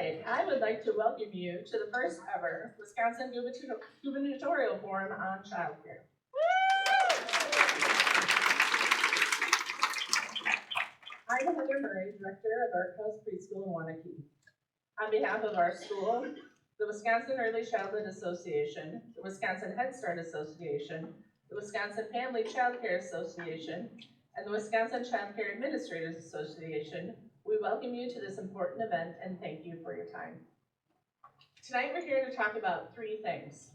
right, I would like to welcome you to the first ever Wisconsin Gubernatorial Forum on Childcare. I'm Heather Murray, Director of Art House Preschool in Waunakee. On behalf of our school, the Wisconsin Early Childhood Association, the Wisconsin Head Start Association, the Wisconsin Family Child Care Association, and the Wisconsin Child Care Administrators Association, we welcome you to this important event and thank you for your time. Tonight we're here to talk about three things: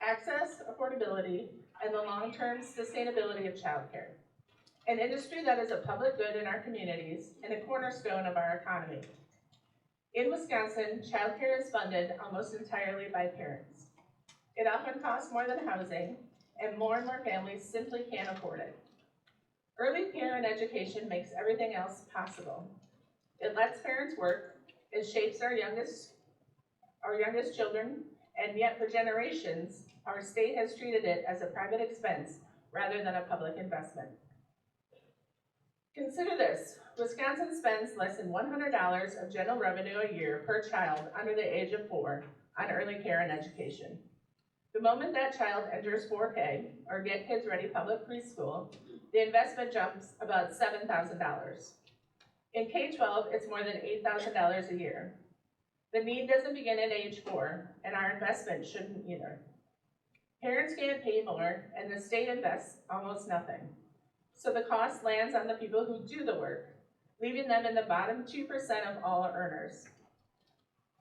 access, affordability, and the long-term sustainability of childcare, an industry that is a public good in our communities and a cornerstone of our economy. In Wisconsin, childcare is funded almost entirely by parents. It often costs more than housing, and more families simply can't afford it. Early care and education makes everything else possible. It lets parents work, it shapes our youngest children, and yet for generations, our state has treated it as a private expense rather than a public investment. Consider this: Wisconsin spends less than $100 of general revenue a year per child under the age of 4 on early care and education. The moment that child enters 4K, or Get Kids Ready public preschool, the investment jumps about $7,000. In K-12, it's more than $8,000 a year. The need doesn't begin at age 4, and our investment shouldn't either. Parents can't pay more, and the state invests almost nothing. So the cost lands on the people who do the work, leaving them in the bottom 2% of all earners.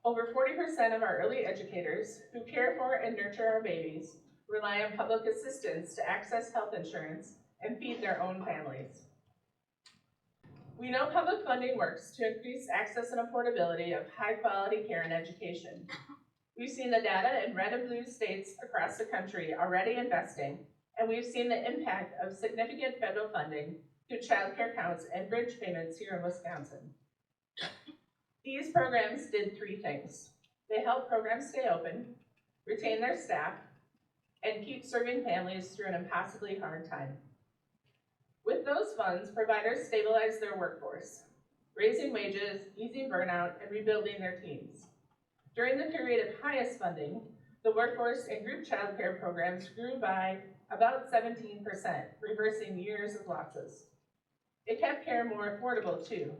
Over 40% of our early educators who care for and nurture our babies rely on public assistance to access health insurance and feed their own families. We know public funding works to increase access and affordability of high-quality care and education. We've seen the data in red and blue states across the country already investing, and we've seen the impact of significant federal funding through child care counts and bridge payments here in Wisconsin. These programs did three things. They helped programs stay open, retain their staff, and keep serving families through an impossibly hard time. With those funds, providers stabilized their workforce, raising wages, easing burnout, and rebuilding their teams. During the period of highest funding, the workforce and group child care programs grew by about 17%, reversing years of losses. It kept care more affordable too.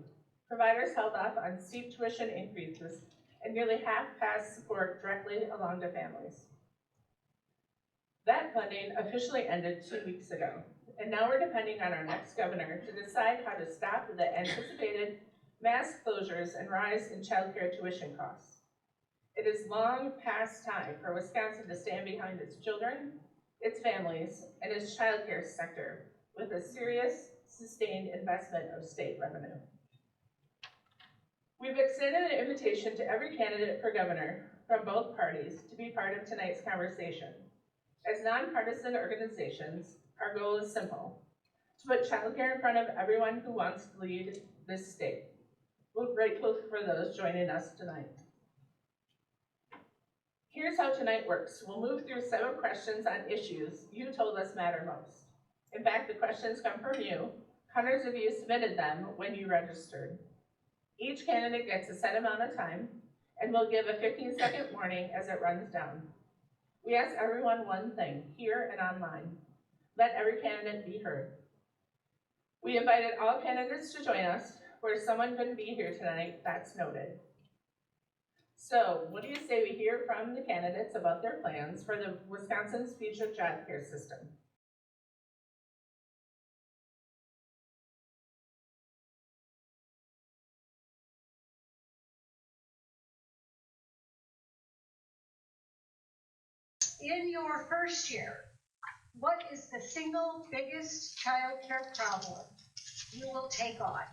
Providers held off on steep tuition increases, and nearly half passed support directly along to families. That funding officially ended 2 weeks ago, and now we're depending on our next governor to decide how to stop the anticipated mass closures and rise in child care tuition costs. It is long past time for Wisconsin to stand behind its children, its families, and its child care sector with a serious, sustained investment of state revenue. We've extended an invitation to every candidate for governor from both parties to be part of tonight's conversation. As nonpartisan organizations, our goal is simple: to put child care in front of everyone who wants to lead this state. We're grateful for those joining us tonight. Here's how tonight works. We'll move through 7 questions on issues you told us matter most. In fact, the questions come from you. Hundreds of you submitted them when you registered. Each candidate gets a set amount of time, and we'll give a 15-second warning as it runs down. We ask everyone one thing, here and online: let every candidate be heard. We invited all candidates to join us. Where someone couldn't be here tonight, that's noted. So, what do you say we hear from the candidates about their plans for the Wisconsin's future child care system? In your first year, what is the single biggest child care problem you will take on?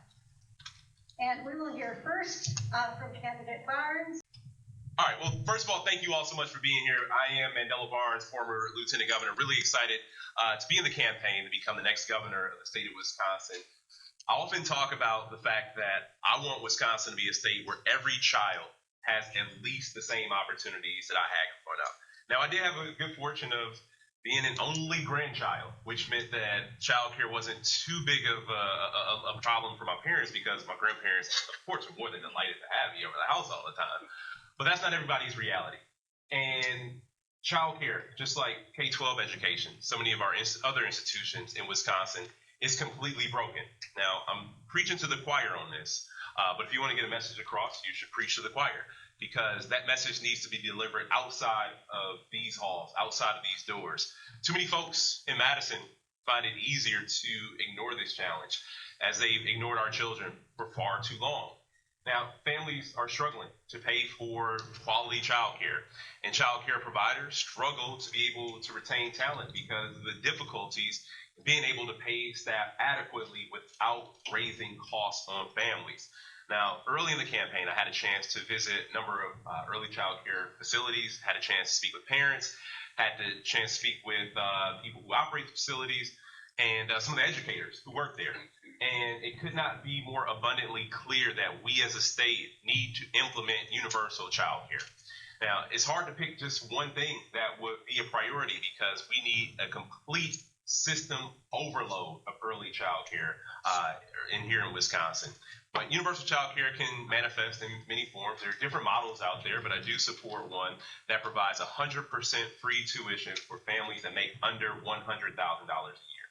And we will hear first from candidate Barnes. All right, well, first of all, thank you all so much for being here. I am Mandela Barnes, former lieutenant governor. Really excited to be in the campaign to become the next governor of the state of Wisconsin. I often talk about the fact that I want Wisconsin to be a state where every child has at least the same opportunities that I had growing up. Now, I did have a good fortune of being an only grandchild, which meant that childcare wasn't too big of a problem for my parents, because my grandparents, of course, were more than delighted to have me over the house all the time. But that's not everybody's reality. And childcare, just like K-12 education, so many of our other institutions in Wisconsin, is completely broken. Now, I'm preaching to the choir on this, but if you want to get a message across, you should preach to the choir, because that message needs to be delivered outside of these halls, outside of these doors. Too many folks in Madison find it easier to ignore this challenge, as they've ignored our children for far too long. Now, families are struggling to pay for quality childcare, and childcare providers struggle to be able to retain talent because of the difficulties in being able to pay staff adequately without raising costs on families. Now, early in the campaign, I had a chance to visit a number of early childcare facilities, had a chance to speak with parents, had the chance to speak with people who operate the facilities, and some of the educators who work there. And it could not be more abundantly clear that we as a state need to implement universal child care. Now, it's hard to pick just one thing that would be a priority, because we need a complete system overload of early child care here in Wisconsin. But universal child care can manifest in many forms. There are different models out there, but I do support one that provides 100% free tuition for families that make under $100,000 a year.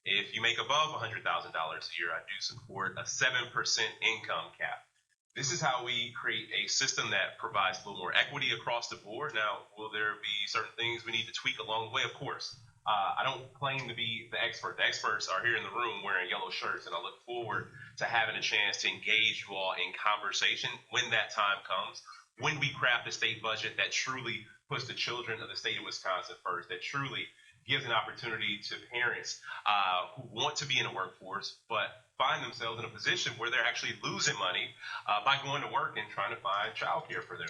If you make above $100,000 a year, I do support a 7% income cap. This is how we create a system that provides a little more equity across the board. Now, will there be certain things we need to tweak along the way? Of course. I don't claim to be the expert. The experts are here in the room wearing yellow shirts, and I look forward to having a chance to engage you all in conversation when that time comes, when we craft a state budget that truly puts the children of the state of Wisconsin first, that truly gives an opportunity to parents who want to be in the workforce but find themselves in a position where they're actually losing money by going to work and trying to find childcare for their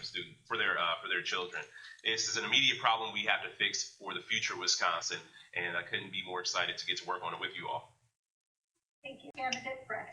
their children. This is an immediate problem we have to fix for the future of Wisconsin, and I couldn't be more excited to get to work on it with you all. Thank you, candidate Brennan.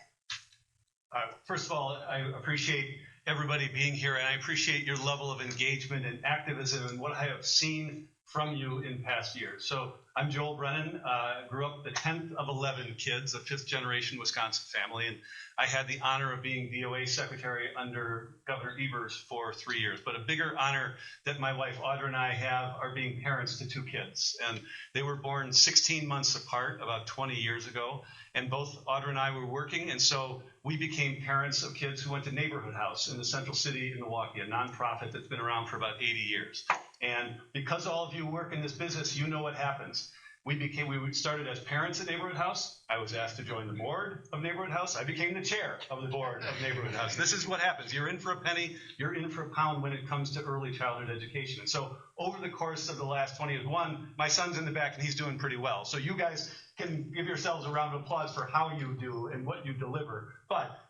First of all, I appreciate everybody being here, and I appreciate your level of engagement and activism and what I have seen from you in past years. So I'm Joel Brennan, grew up the 10th of 11 kids, a fifth generation Wisconsin family, and I had the honor of being DOA secretary under Governor Evers for 3 years. But a bigger honor that my wife Audra and I have are being parents to two kids. And they were born 16 months apart about 20 years ago. And both Audra and I were working, and so we became parents of kids who went to Neighborhood House in the central city in Milwaukee, a nonprofit that's been around for about 80 years. And because all of you work in this business, you know what happens. We started as parents at Neighborhood House. I was asked to join the board of Neighborhood House. I became the chair of the board of Neighborhood House. This is what happens. You're in for a penny, you're in for a pound when it comes to early childhood education. And so over the course of the last 20 years, my son's in the back and he's doing pretty well. So you guys can give yourselves a round of applause for how you do and what you deliver.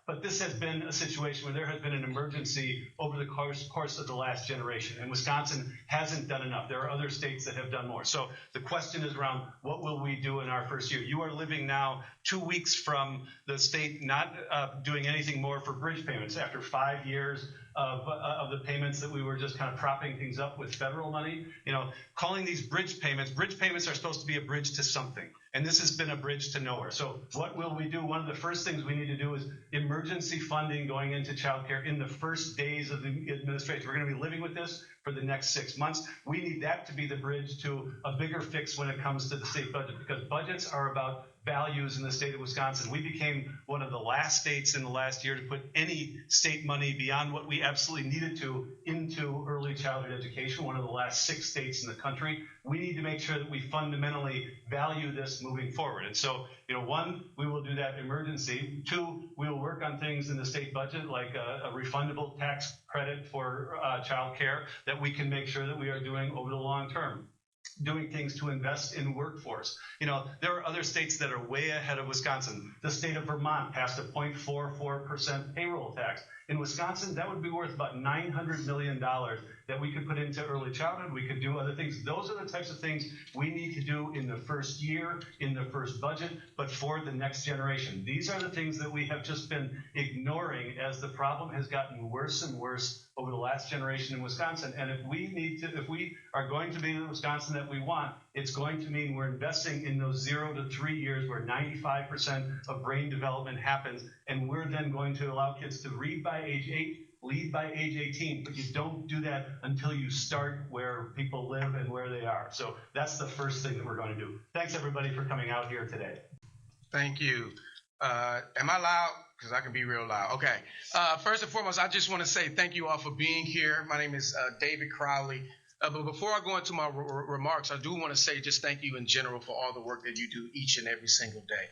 But this has been a situation where there has been an emergency over the course of the last generation, and Wisconsin hasn't done enough. There are other states that have done more. So the question is around what will we do in our first year? You are living now 2 weeks from the state not doing anything more for bridge payments after 5 years of the payments that we were just kind of propping things up with federal money. Calling these bridge payments are supposed to be a bridge to something. And this has been a bridge to nowhere. So what will we do? One of the first things we need to do is emergency funding going into childcare in the first days of the administration. We're going to be living with this for the next 6 months. We need that to be the bridge to a bigger fix when it comes to the state budget, because budgets are about values in the state of Wisconsin. We became one of the last states in the last year to put any state money beyond what we absolutely needed to into early childhood education, one of the last 6 states in the country. We need to make sure that we fundamentally value this moving forward. And so, 1, we will do that emergency. 2, we will work on things in the state budget like a refundable tax credit for child care that we can make sure that we are doing over the long term. Doing things to invest in workforce. There are other states that are way ahead of Wisconsin. The state of Vermont passed a 0.44% payroll tax. In Wisconsin, that would be worth about $900 million that we could put into early childhood. We could do other things. Those are the types of things we need to do in the first year, in the first budget, but for the next generation. These are the things that we have just been ignoring as the problem has gotten worse and worse over the last generation in Wisconsin. And if we are going to be the Wisconsin that we want, it's going to mean we're investing in those 0 to 3 years where 95% of brain development happens, and we're then going to allow kids to read by age 8, lead by age 18, but you don't do that until you start where people live and where they are. So that's the first thing that we're going to do. Thanks everybody for coming out here today. Thank you. Am I loud? Because I can be real loud. Okay. First and foremost, I just want to say thank you all for being here. My name is David Crowley. But before I go into my remarks, I do want to say just thank you in general for all the work that you do each and every single day.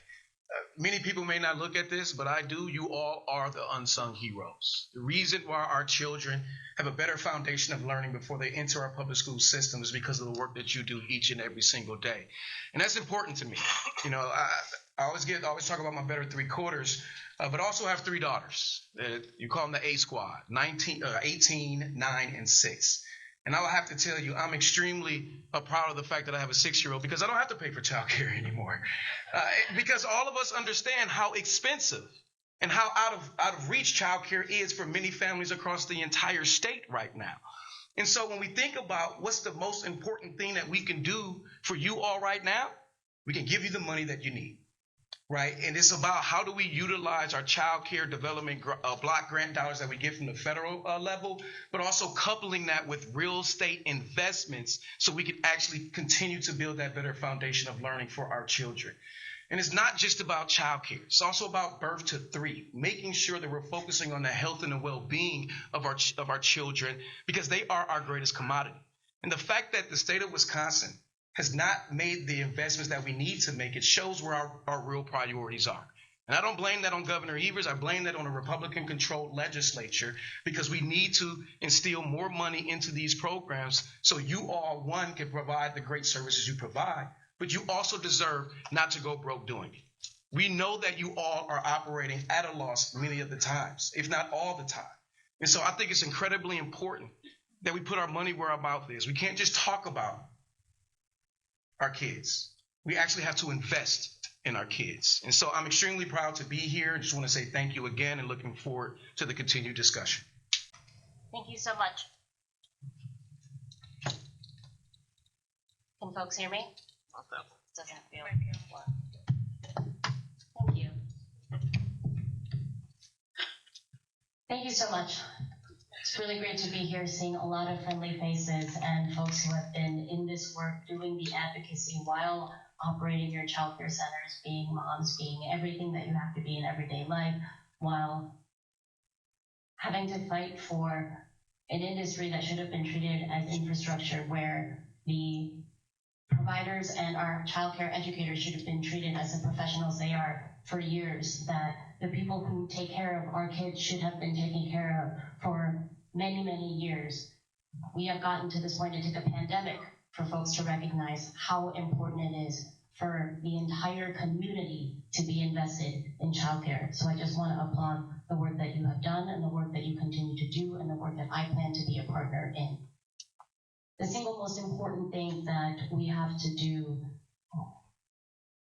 Many people may not look at this, but I do. You all are the unsung heroes. The reason why our children have a better foundation of learning before they enter our public school system is because of the work that you do each and every single day. And that's important to me. You know, I always talk about my better three quarters, but also have three daughters. You call them the A squad, 18, 9, and 6. And I'll have to tell you, I'm extremely proud of the fact that I have a 6-year-old because I don't have to pay for childcare anymore. Because all of us understand how expensive and how out of reach childcare is for many families across the entire state right now. And so when we think about what's the most important thing that we can do for you all right now, we can give you the money that you need. Right, and it's about how do we utilize our child care development block grant dollars that we get from the federal level, but also coupling that with real estate investments so we can actually continue to build that better foundation of learning for our children. And it's not just about child care. It's also about birth to 3, making sure that we're focusing on the health and the well-being of our children because they are our greatest commodity. And the fact that the state of Wisconsin has not made the investments that we need to make, it shows where our real priorities are. And I don't blame that on Governor Evers. I blame that on a Republican-controlled legislature because we need to instill more money into these programs so you all, one, can provide the great services you provide, but you also deserve not to go broke doing it. We know that you all are operating at a loss many of the times, if not all the time. And so I think it's incredibly important that we put our money where our mouth is. We can't just talk about our kids. We actually have to invest in our kids. And so I'm extremely proud to be here. I just want to say thank you again and looking forward to the continued discussion. Thank you so much. Can folks hear me? Doesn't feel. Thank you. Thank you so much. It's really great to be here, seeing a lot of friendly faces and folks who have been in this work, doing the advocacy while operating your childcare centers, being moms, being everything that you have to be in everyday life, while having to fight for an industry that should have been treated as infrastructure, where the providers and our childcare educators should have been treated as the professionals they are for years, that the people who take care of our kids should have been taken care of for many, many years. We have gotten to this point. It took a pandemic for folks to recognize how important it is for the entire community to be invested in childcare. So I just want to applaud the work that you have done and the work that you continue to do and the work that I plan to be a partner in. The single most important thing that we have to do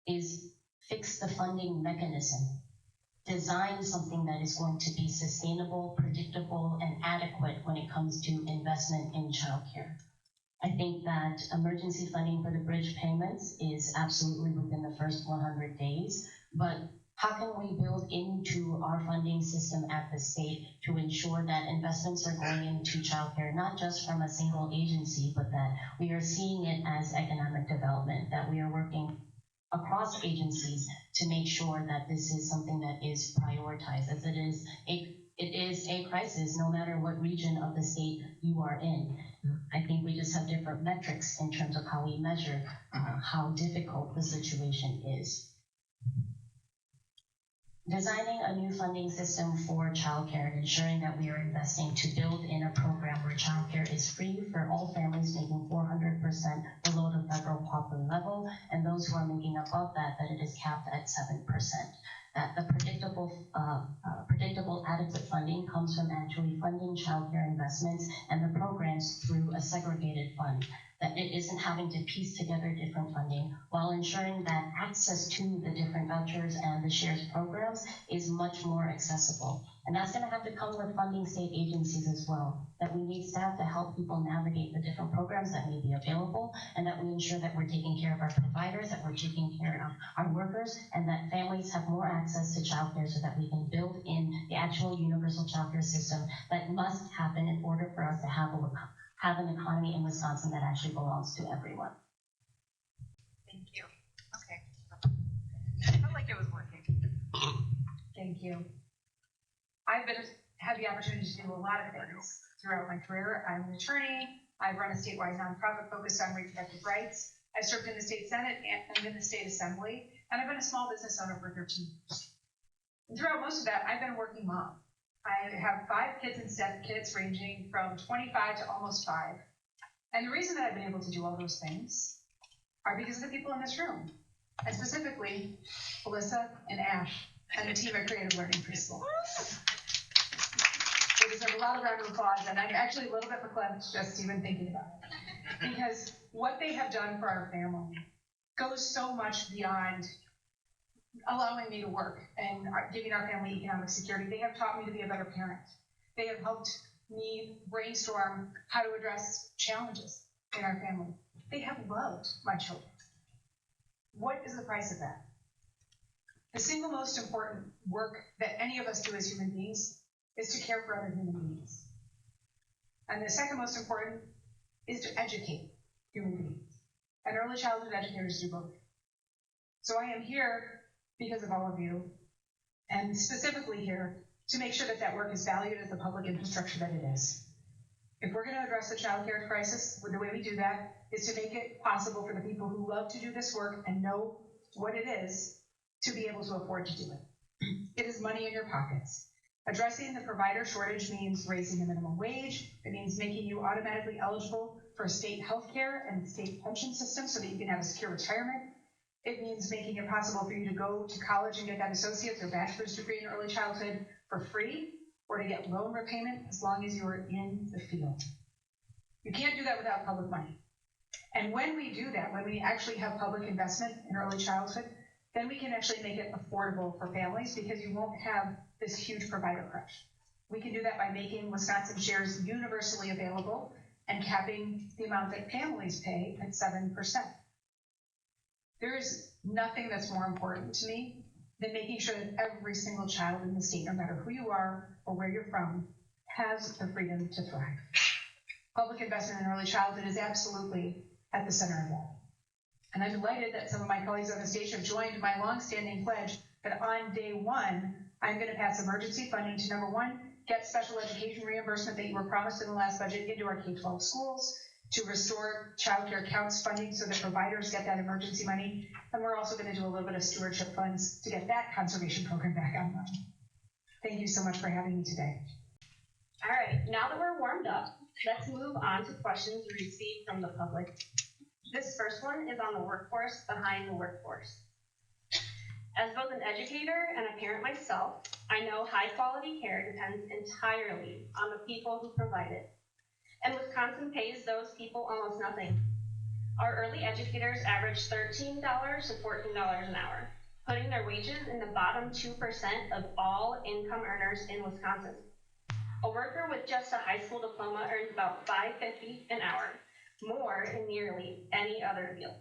is fix the funding mechanism. Design something that is going to be sustainable, predictable, and adequate when it comes to investment in childcare. I think that emergency funding for the bridge payments is absolutely within the first 100 days, but how can we build into our funding system at the state to ensure that investments are going into childcare, not just from a single agency, but that we are seeing it as economic development, that we are working across agencies to make sure that this is something that is prioritized, as it is a crisis no matter what region of the state you are in. I think we just have different metrics in terms of how we measure how difficult the situation is. Designing a new funding system for childcare and ensuring that we are investing to build in a program where childcare is free for all families making 400% below the federal poverty level, and those who are making above that it is capped at 7%. That the predictable adequate funding comes from actually funding childcare investments and the programs through a segregated fund. That it isn't having to piece together different funding while ensuring that access to the different vouchers and the shares programs is much more accessible. And that's going to have to come with funding state agencies as well. That that we need staff to help people navigate the different programs that may be available, and that we ensure that we're taking care of our providers, that we're taking care of our workers, and that families have more access to childcare so that we can build in the actual universal childcare system that must happen in order for us to have an economy in Wisconsin that actually belongs to everyone. Thank you. Okay. Felt like it was working. Thank you. I've had the opportunity to do a lot of things throughout my career. I'm an attorney. I've run a statewide nonprofit focused on reproductive rights. I served in the state Senate and in the state assembly, and I've been a small business owner for 13 years. And throughout most of that, I've been a working mom. I have 5 kids and stepkids ranging from 25 to almost 5. And the reason that I've been able to do all those things are because of the people in this room, and specifically Alyssa and Ash and the team at Creative Learning Preschool. They deserve a lot of round of applause, and I'm actually a little bit verklempt just even thinking about it. Because what they have done for our family goes so much beyond allowing me to work and giving our family economic security. They have taught me to be a better parent. They have helped me brainstorm how to address challenges in our family. They have loved my children. What is the price of that? The single most important work that any of us do as human beings is to care for other human beings. And the second most important is to educate human beings. And early childhood educators do both. So I am here because of all of you, and specifically here to make sure that that work is valued as the public infrastructure that it is. If we're going to address the child care crisis, the way we do that is to make it possible for the people who love to do this work and know what it is to be able to afford to do it. It is money in your pockets. Addressing the provider shortage means raising the minimum wage. It means making you automatically eligible for state health care and state pension system so that you can have a secure retirement. It means making it possible for you to go to college and get that associate's or bachelor's degree in early childhood for free, or to get loan repayment as long as you are in the field. You can't do that without public money. And when we do that, when we actually have public investment in early childhood, then we can actually make it affordable for families because you won't have this huge provider crush. We can do that by making Wisconsin shares universally available and capping the amount that families pay at 7%. There is nothing that's more important to me than making sure that every single child in the state, no matter who you are or where you're from, has the freedom to thrive. Public investment in early childhood is absolutely at the center of that. And I'm delighted that some of my colleagues on the stage have joined my longstanding pledge that on day one, I'm going to pass emergency funding to, number one, get special education reimbursement that you were promised in the last budget into our K-12 schools, to restore child care counts funding so that providers get that emergency money. And we're also going to do a little bit of stewardship funds to get that conservation program back online. Thank you so much for having me today. All right, now that we're warmed up, let's move on to questions received from the public. This first one is on the workforce behind the workforce. As both an educator and a parent myself, I know high quality care depends entirely on the people who provide it. And Wisconsin pays those people almost nothing. Our early educators average $13 to $14 an hour, putting their wages in the bottom 2% of all income earners in Wisconsin. A worker with just a high school diploma earns about $5.50 an hour, more in nearly any other field.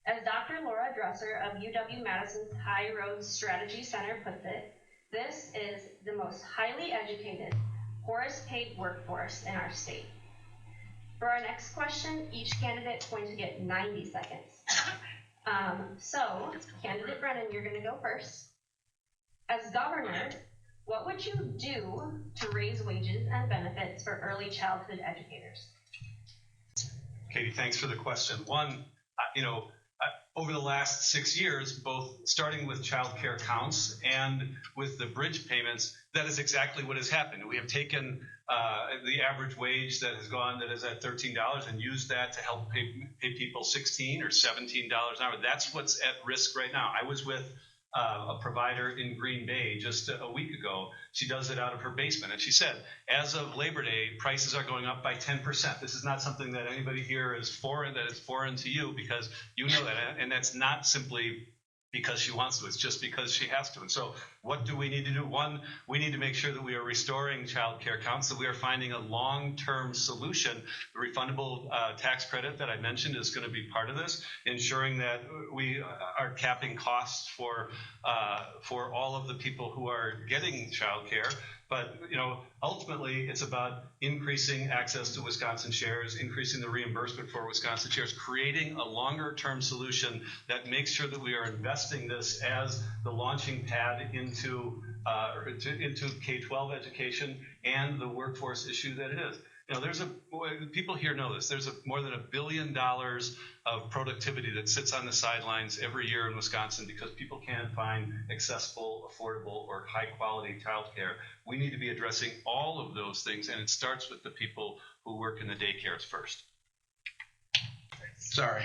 As Dr. Laura Dresser of UW-Madison's High Roads Strategy Center puts it, this is the most highly educated, poorest paid workforce in our state. For our next question, each candidate is going to get 90 seconds. So, candidate Brennan, you're going to go first. As governor, what would you do to raise wages and benefits for early childhood educators? Katie, thanks for the question. One, over the last 6 years, both starting with child care counts and with the bridge payments, that is exactly what has happened. We have taken the average wage that has gone, that is at $13, and used that to help pay people $16 or $17 an hour. That's what's at risk right now. I was with a provider in Green Bay just a week ago. She does it out of her basement, and she said, as of Labor Day, prices are going up by 10%. This is not something that anybody here is foreign, that is foreign to you, because you know that, and that's not simply because she wants to, it's just because she has to. And so What do we need to do? One, we need to make sure that we are restoring child care accounts, that we are finding a long-term solution. The refundable tax credit that I mentioned is going to be part of this, ensuring that we are capping costs for all of the people who are getting child care. But, ultimately, it's about increasing access to Wisconsin shares, increasing the reimbursement for Wisconsin shares, creating a longer-term solution that makes sure that we are investing this as the launching pad into K-12 education and the workforce issue that it is. People here know this. There's more than $1 billion of productivity that sits on the sidelines every year in Wisconsin because people can't find accessible, affordable, or high-quality childcare. We need to be addressing all of those things, and it starts with the people who work in the daycares first. Sorry,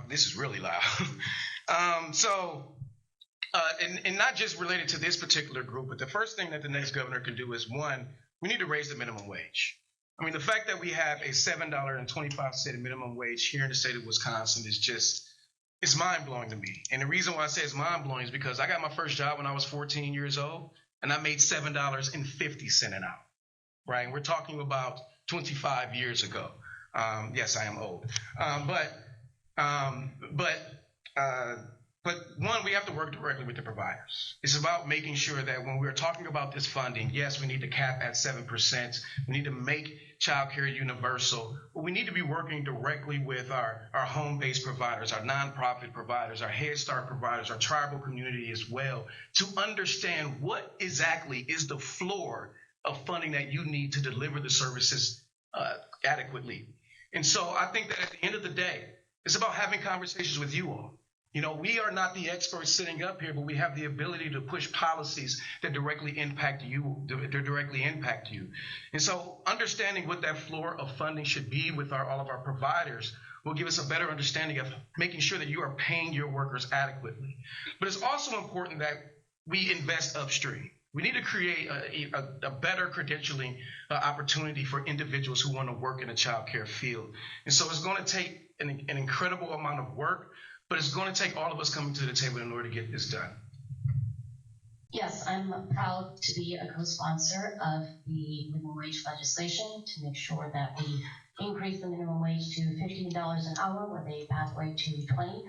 this is really loud. And not just related to this particular group, but the first thing that the next governor can do is, one, we need to raise the minimum wage. I mean, the fact that we have a $7.25 minimum wage here in the state of Wisconsin is it's mind-blowing to me. And the reason why I say it's mind-blowing is because I got my first job when I was 14 years old, and I made $7.50 an hour, right? And we're talking about 25 years ago. Yes, I am old. But one, we have to work directly with the providers. It's about making sure that when we're talking about this funding, yes, we need to cap at 7%. We need to make child care universal. But we need to be working directly with our home-based providers, our nonprofit providers, our Head Start providers, our tribal community as well, to understand what exactly is the floor of funding that you need to deliver the services adequately. And so I think that at the end of the day, it's about having conversations with you all. We are not the experts sitting up here, but we have the ability to push policies that directly impact you. And so understanding what that floor of funding should be with all of our providers will give us a better understanding of making sure that you are paying your workers adequately. But it's also important that we invest upstream. We need to create a better credentialing opportunity for individuals who want to work in the child care field. And so it's going to take an incredible amount of work, but it's going to take all of us coming to the table in order to get this done. Yes, I'm proud to be a co-sponsor of the minimum wage legislation to make sure that we increase the minimum wage to $15 an hour with a pathway to $20.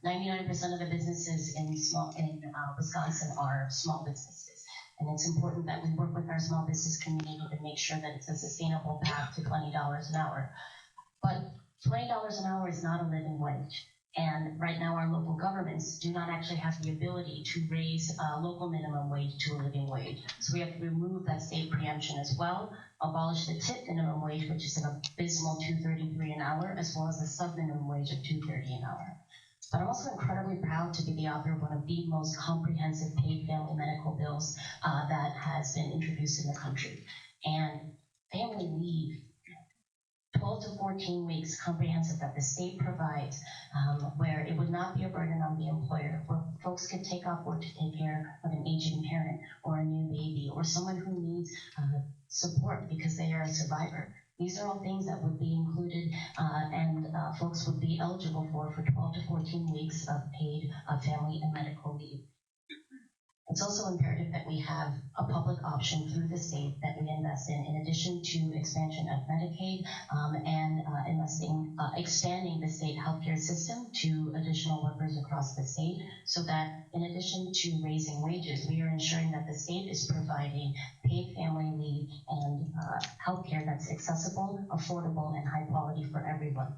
99% of the businesses in Wisconsin are small businesses. And it's important that we work with our small business community to make sure that it's a sustainable path to $20 an hour. But $20 an hour is not a living wage. And right now our local governments do not actually have the ability to raise local minimum wage to a living wage. So we have to remove that state preemption as well, abolish the tip minimum wage, which is an abysmal $2.33 an hour, as well as the sub-minimum wage of $2.30 an hour. But I'm also incredibly proud to be the author of one of the most comprehensive paid family medical bills that has been introduced in the country. And family leave, 12 to 14 weeks comprehensive that the state provides, where it would not be a burden on the employer, where folks could take off work to take care of an aging parent or a new baby or someone who needs support because they are a survivor. These are all things that would be included and folks would be eligible for 12 to 14 weeks of paid family and medical leave. It's also imperative that we have a public option through the state that we invest in addition to expansion of Medicaid and expanding the state healthcare system to additional workers across the state, so that in addition to raising wages, we are ensuring that the state is providing paid family leave and healthcare that's accessible, affordable, and high quality for everyone.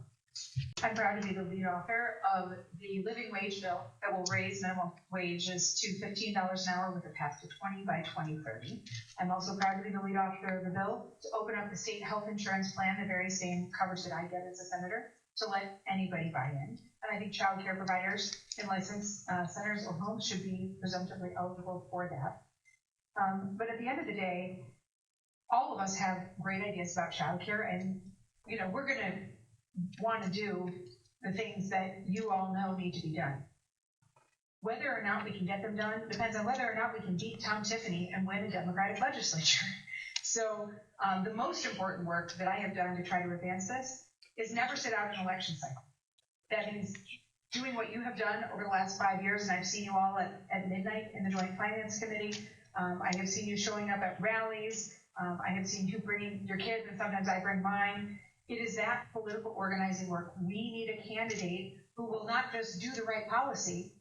I'm proud to be the lead author of the living wage bill that will raise minimum wages to $15 an hour with a path to 20 by 2030. I'm also proud to be the lead author of the bill to open up the state health insurance plan, the very same coverage that I get as a senator, to let anybody buy in. And I think child care providers in licensed centers or homes should be presumptively eligible for that. But at the end of the day, all of us have great ideas about child care, and we're going to want to do the things that you all know need to be done. Whether or not we can get them done depends on whether or not we can beat Tom Tiffany and win a Democratic legislature. So the most important work that I have done to try to advance this is never sit out an election cycle. That means doing what you have done over the last 5 years, and I've seen you all at midnight in the Joint Finance Committee. I have seen you showing up at rallies. I have seen you bringing your kids, and sometimes I bring mine. It is that political organizing work. We need a candidate who will not just do the right policy,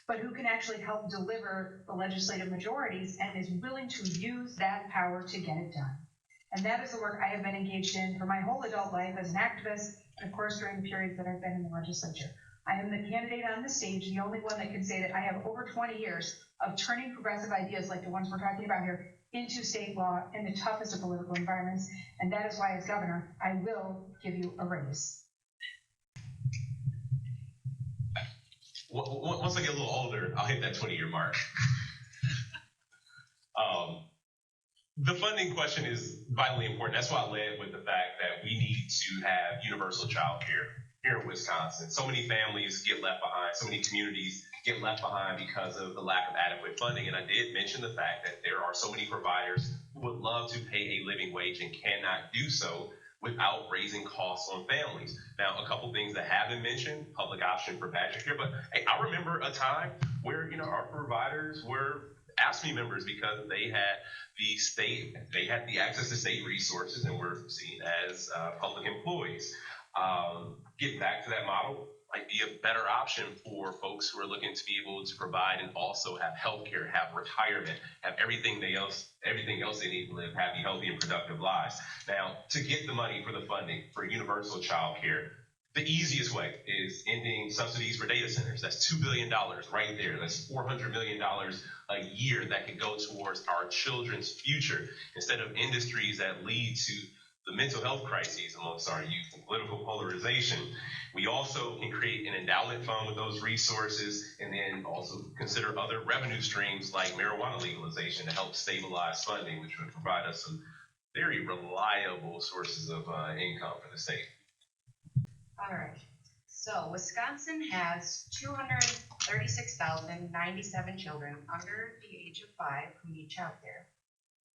but who can actually help deliver the legislative majorities and is willing to use that power to get it done. And that is the work I have been engaged in for my whole adult life as an activist, and of course during the periods that I've been in the legislature. I am the candidate on the stage, the only one that can say that I have over 20 years of turning progressive ideas like the ones we're talking about here into state law in the toughest of political environments, and that is why as governor, I will give you a raise. Once I get a little older, I'll hit that 20-year mark. The funding question is vitally important. That's why I led with the fact that we need to have universal child care here in Wisconsin. So many families get left behind. So many communities get left behind because of the lack of adequate funding. And I did mention the fact that there are so many providers who would love to pay a living wage and cannot do so without raising costs on families. Now, a couple things that have been mentioned, public option for badger care, but hey, I remember a time where, our providers were AFSCME members because they had the access to state resources and were seen as public employees. Getting back to that model might be a better option for folks who are looking to be able to provide and also have healthcare, have retirement, have everything else they need to live happy, healthy, and productive lives. Now, to get the money for the funding for universal child care, the easiest way is ending subsidies for data centers. That's $2 billion right there. That's $400 million a year that could go towards our children's future instead of industries that lead to the mental health crises amongst our youth and political polarization. We also can create an endowment fund with those resources and then also consider other revenue streams like marijuana legalization to help stabilize funding, which would provide us some very reliable sources of income for the state. All right. So Wisconsin has 236,097 children under the age of 5 who need child care,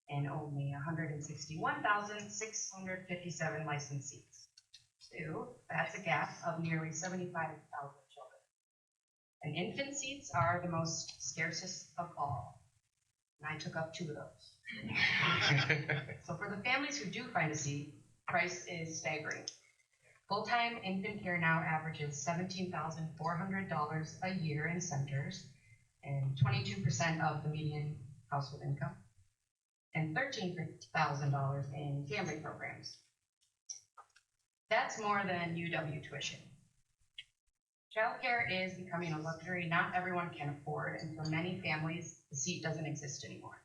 and only 161,657 licensed seats. So that's a gap of nearly 75,000 children. And infant seats are the most scarcest of all. And I took up 2 of those. So for the families who do find a seat, price is staggering. Full-time infant care now averages $17,400 a year in centers and 22% of the median household income, and $13,000 in family programs. That's more than UW tuition. Childcare is becoming a luxury not everyone can afford, and for many families, the seat doesn't exist anymore.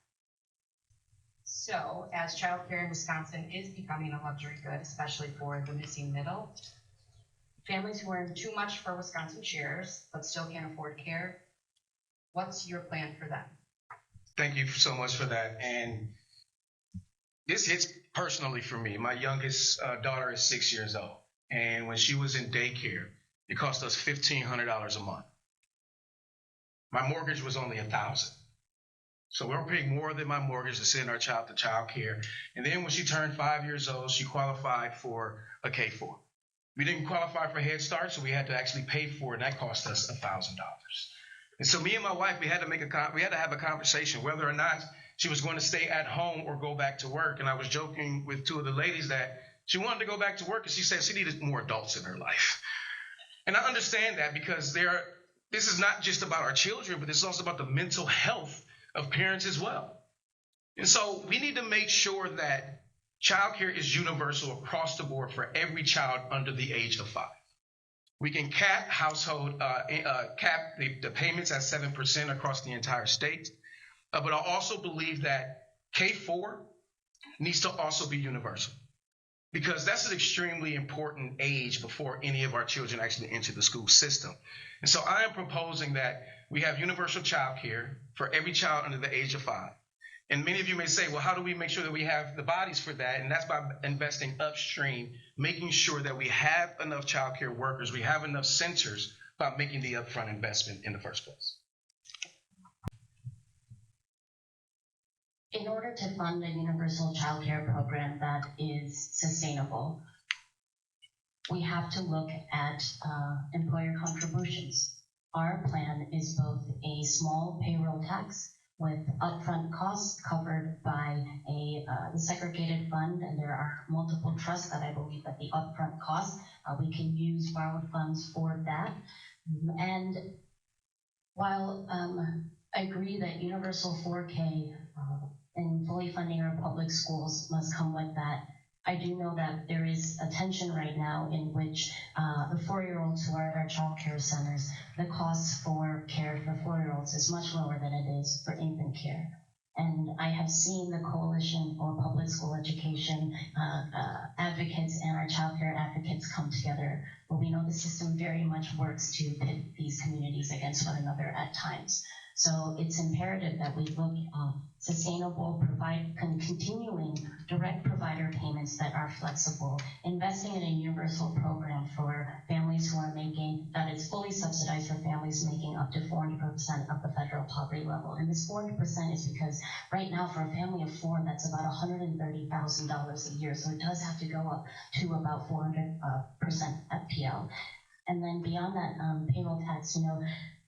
So, as childcare in Wisconsin is becoming a luxury good, especially for the missing middle, families who earn too much for Wisconsin shares but still can't afford care, what's your plan for them? Thank you so much for that. And this hits personally for me. My youngest daughter is 6 years old. And when she was in daycare, it cost us $1,500 a month. My mortgage was only $1,000. So we were paying more than my mortgage to send our child to child care. And then when she turned 5 years old, she qualified for a K-4. We didn't qualify for Head Start, so we had to actually pay for it, and that cost us $1,000. And so me and my wife, we had to have a conversation whether or not she was going to stay at home or go back to work. And I was joking with 2 of the ladies that she wanted to go back to work because she said she needed more adults in her life. And I understand that because this is not just about our children, but it's also about the mental health of parents as well. And so we need to make sure that childcare is universal across the board for every child under the age of 5. We can cap the payments at 7% across the entire state. But I also believe that K-4 needs to also be universal because that's an extremely important age before any of our children actually enter the school system. And so I am proposing that we have universal child care for every child under the age of 5. And many of you may say, well, how do we make sure that we have the bodies for that? And that's by investing upstream, making sure that we have enough child care workers, we have enough centers by making the upfront investment in the first place. In order to fund a universal child care program that is sustainable, we have to look at employer contributions. Our plan is both a small payroll tax with upfront costs covered by the segregated fund, and there are multiple trusts that I believe that the upfront costs, we can use borrowed funds for that. And while I agree that universal 4K and fully funding our public schools must come with that, I do know that there is a tension right now in which the 4-year-olds who are at our child care centers, the costs for care for 4-year-olds is much lower than it is for infant care. And I have seen the Coalition for Public School Education advocates and our child care advocates come together, but we know the system very much works to pit these communities against one another at times. So it's imperative that we look at sustainable, continuing direct provider payments that are flexible, investing in a universal program for families who are that is fully subsidized for families making up to 400% of the federal poverty level. And this 400% is because right now for a family of 4, that's about $130,000 a year. So it does have to go up to about 400% FPL. And then beyond that payroll tax,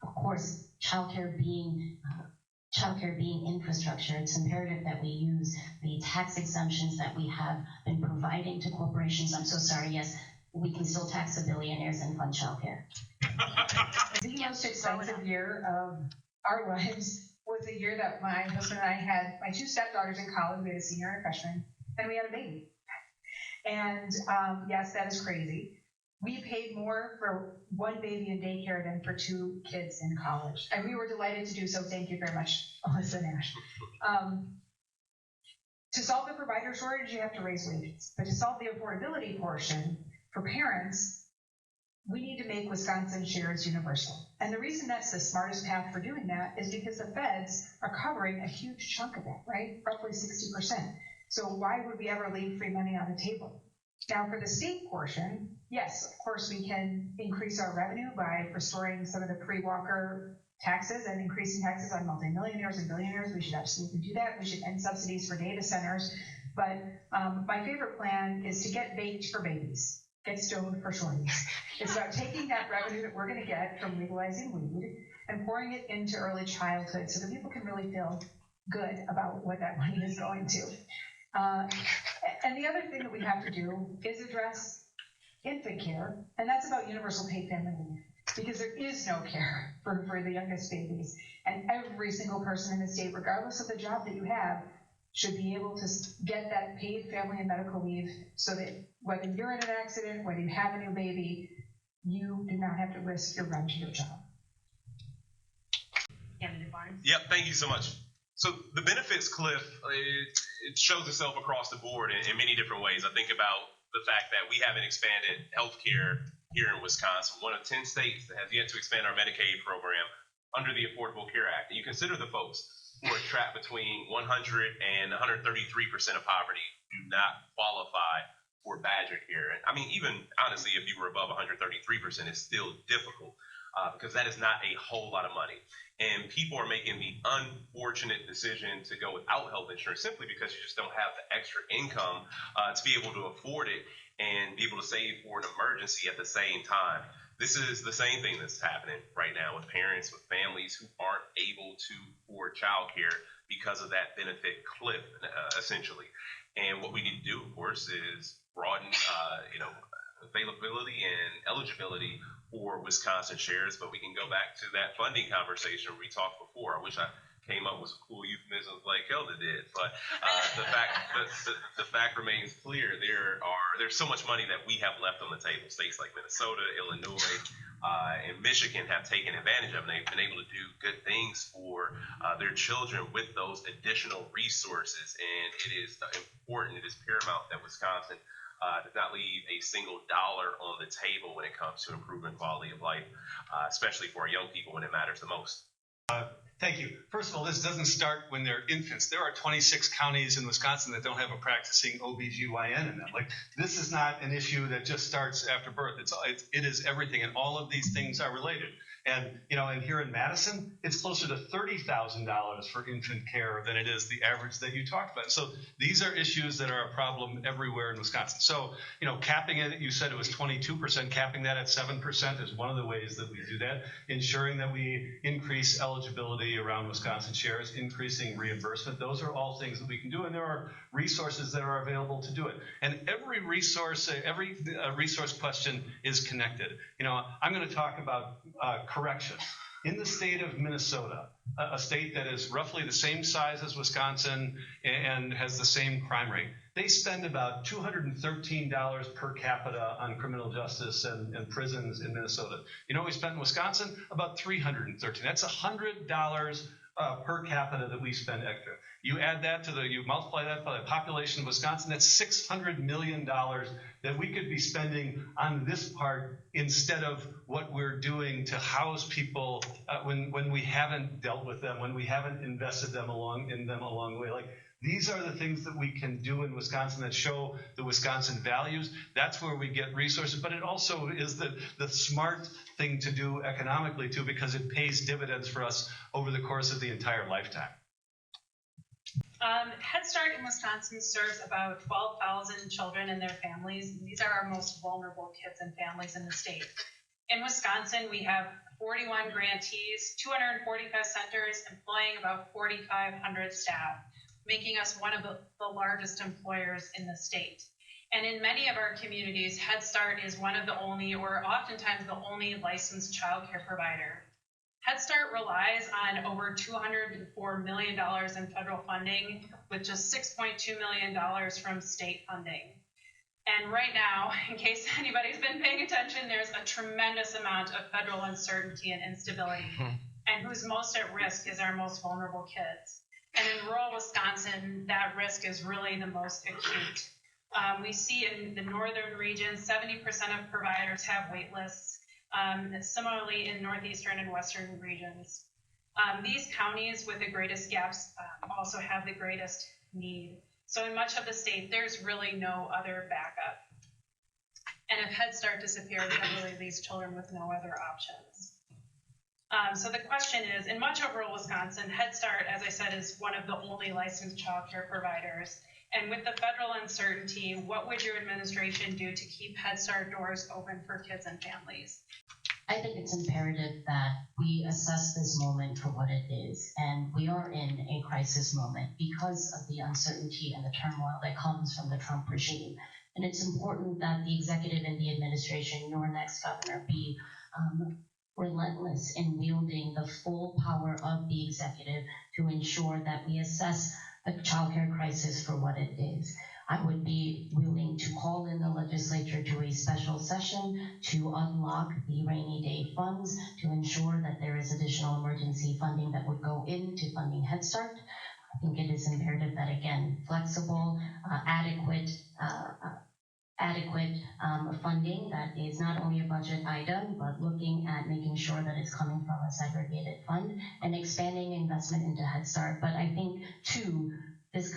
of course, childcare being infrastructure, it's imperative that we use the tax exemptions that we have been providing to corporations. I'm so sorry, yes, we can still tax the billionaires and fund childcare. The most expensive year of our lives was the year that my husband and I had my 2 stepdaughters in college. We had a senior and a freshman, and we had a baby. And yes, that is crazy. We paid more for 1 baby in daycare than for 2 kids in college. And we were delighted to do so. Thank you very much, Alyssa Nash. To solve the provider shortage, you have to raise wages. But to solve the affordability portion for parents, we need to make Wisconsin shares universal. And the reason that's the smartest path for doing that is because the feds are covering a huge chunk of that, right? Roughly 60%. So why would we ever leave free money on the table? Now, for the state portion, yes, of course, we can increase our revenue by restoring some of the pre-Walker taxes and increasing taxes on multimillionaires and billionaires. We should absolutely do that. We should end subsidies for data centers. But my favorite plan is to get baked for babies, get stoned for shorties. It's about taking that revenue that we're going to get from legalizing weed and pouring it into early childhood so that people can really feel good about what that money is going to. And the other thing that we have to do is address infant care, and that's about universal paid family leave, because there is no care for the youngest babies. And every single person in the state, regardless of the job that you have, should be able to get that paid family and medical leave so that whether you're in an accident, whether you have a new baby, you do not have to risk your run to your job. Mandela Barnes. Yep, thank you so much. So the benefits cliff, it shows itself across the board in many different ways. I think about the fact that we haven't expanded healthcare here in Wisconsin, one of 10 states that has yet to expand our Medicaid program under the Affordable Care Act. And you consider the folks who are trapped between 100 and 133% of poverty do not qualify for Badger care. And I mean, even honestly, if you were above 133%, it's still difficult because that is not a whole lot of money. And people are making the unfortunate decision to go without health insurance simply because you just don't have the extra income to be able to afford it and be able to save for an emergency at the same time. This is the same thing that's happening right now with parents, with families who aren't able to afford childcare because of that benefit cliff, essentially. And what we need to do, of course, is broaden, availability and eligibility for Wisconsin shares, but we can go back to that funding conversation we talked before. I wish I came up with some cool euphemisms like Kelda did, but the fact remains clear. There's so much money that we have left on the table. States like Minnesota, Illinois, and Michigan have taken advantage of, and they've been able to do good things for their children with those additional resources. And it is important, it is paramount that Wisconsin does not leave a single dollar on the table when it comes to improving quality of life, especially for our young people when it matters the most. Thank you. First of all, this doesn't start when they're infants. There are 26 counties in Wisconsin that don't have a practicing OBGYN in them. Like, this is not an issue that just starts after birth. It is everything, and all of these things are related. And, and here in Madison, it's closer to $30,000 for infant care than it is the average that you talked about. So these are issues that are a problem everywhere in Wisconsin. So, capping it, you said it was 22%, capping that at 7% is one of the ways that we do that, ensuring that we increase eligibility around Wisconsin shares, increasing reimbursement. Those are all things that we can do, and there are resources that are available to do it. And every resource question is connected. I'm going to talk about corrections. In the state of Minnesota, a state that is roughly the same size as Wisconsin and has the same crime rate, they spend about $213 per capita on criminal justice and prisons in Minnesota. You know what we spent in Wisconsin? About $313. That's $100 per capita that we spend extra. You add that to you multiply that by the population of Wisconsin, that's $600 million that we could be spending on this part instead of what we're doing to house people when we haven't dealt with them, when we haven't invested along the way. Like, these are the things that we can do in Wisconsin that show the Wisconsin values. That's where we get resources, but it also is the smart thing to do economically too, because it pays dividends for us over the course of the entire lifetime. Head Start in Wisconsin serves about 12,000 children and their families. These are our most vulnerable kids and families in the state. In Wisconsin, we have 41 grantees, 245 centers employing about 4,500 staff, making us one of the largest employers in the state. And in many of our communities, Head Start is one of the only, or oftentimes the only, licensed child care provider. Head Start relies on over $204 million in federal funding, with just $6.2 million from state funding. And right now, in case anybody's been paying attention, there's a tremendous amount of federal uncertainty and instability. And who's most at risk is our most vulnerable kids. And in rural Wisconsin, that risk is really the most acute. We see in the northern region, 70% of providers have wait lists. Similarly, in northeastern and western regions. These counties with the greatest gaps also have the greatest need. So in much of the state, there's really no other backup. And if Head Start disappears, that really leaves children with no other options. So the question is, in much of rural Wisconsin, Head Start, as I said, is one of the only licensed child care providers. And with the federal uncertainty, what would your administration do to keep Head Start doors open for kids and families? I think it's imperative that we assess this moment for what it is. And we are in a crisis moment because of the uncertainty and the turmoil that comes from the Trump regime. And it's important that the executive and the administration, your next governor, be relentless in wielding the full power of the executive to ensure that we assess the childcare crisis for what it is. I would be willing to call in the legislature to a special session to unlock the rainy day funds to ensure that there is additional emergency funding that would go into funding Head Start. I think it is imperative that, again, flexible, adequate funding that is not only a budget item, but looking at making sure that it's coming from a segregated fund and expanding investment into Head Start. But I think, too, this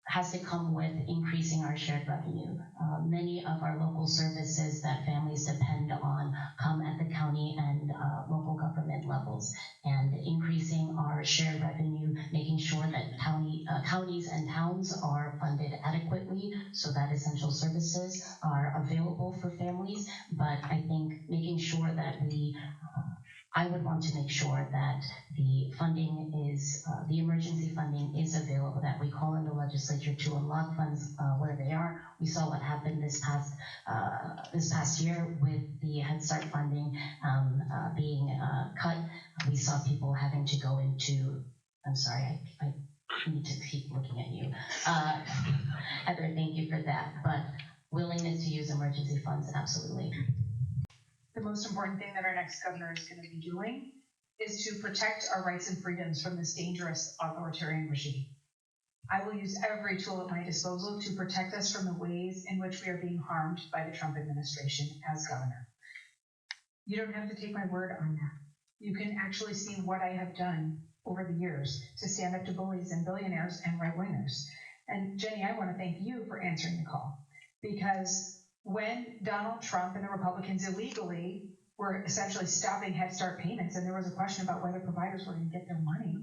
has to come with increasing our shared revenue. Many of our local services that families depend on come at the county and local government levels, and increasing our shared revenue, making sure that counties and towns are funded adequately so that essential services are available for families. But I think making sure that I would want to make sure that the funding is, the emergency funding is available, that we call in the legislature to unlock funds where they are. We saw what happened this past year with the Head Start funding being cut. We saw people having to go into, I'm sorry, I need to keep looking at you. Heather, thank you for that. But willingness to use emergency funds, absolutely. The most important thing that our next governor is going to be doing is to protect our rights and freedoms from this dangerous authoritarian regime. I will use every tool at my disposal to protect us from the ways in which we are being harmed by the Trump administration as governor. You don't have to take my word on that. You can actually see what I have done over the years to stand up to bullies and billionaires and right-wingers. And Jenny, I want to thank you for answering the call, because when Donald Trump and the Republicans illegally were essentially stopping Head Start payments, and there was a question about whether providers were going to get their money.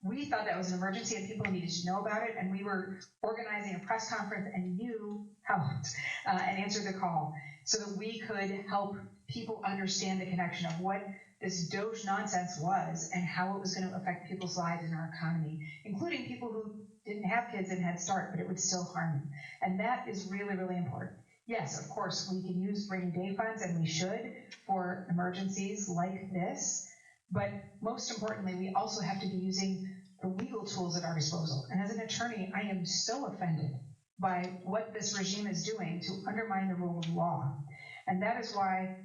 We thought that was an emergency and people needed to know about it, and we were organizing a press conference, and you helped and answered the call so that we could help people understand the connection of what this Doge nonsense was and how it was going to affect people's lives in our economy, including people who didn't have kids in Head Start, but it would still harm them. And that is really, really important. Yes, of course, we can use rainy day funds, and we should, for emergencies like this. But most importantly, we also have to be using the legal tools at our disposal. And as an attorney, I am so offended by what this regime is doing to undermine the rule of law. And that is why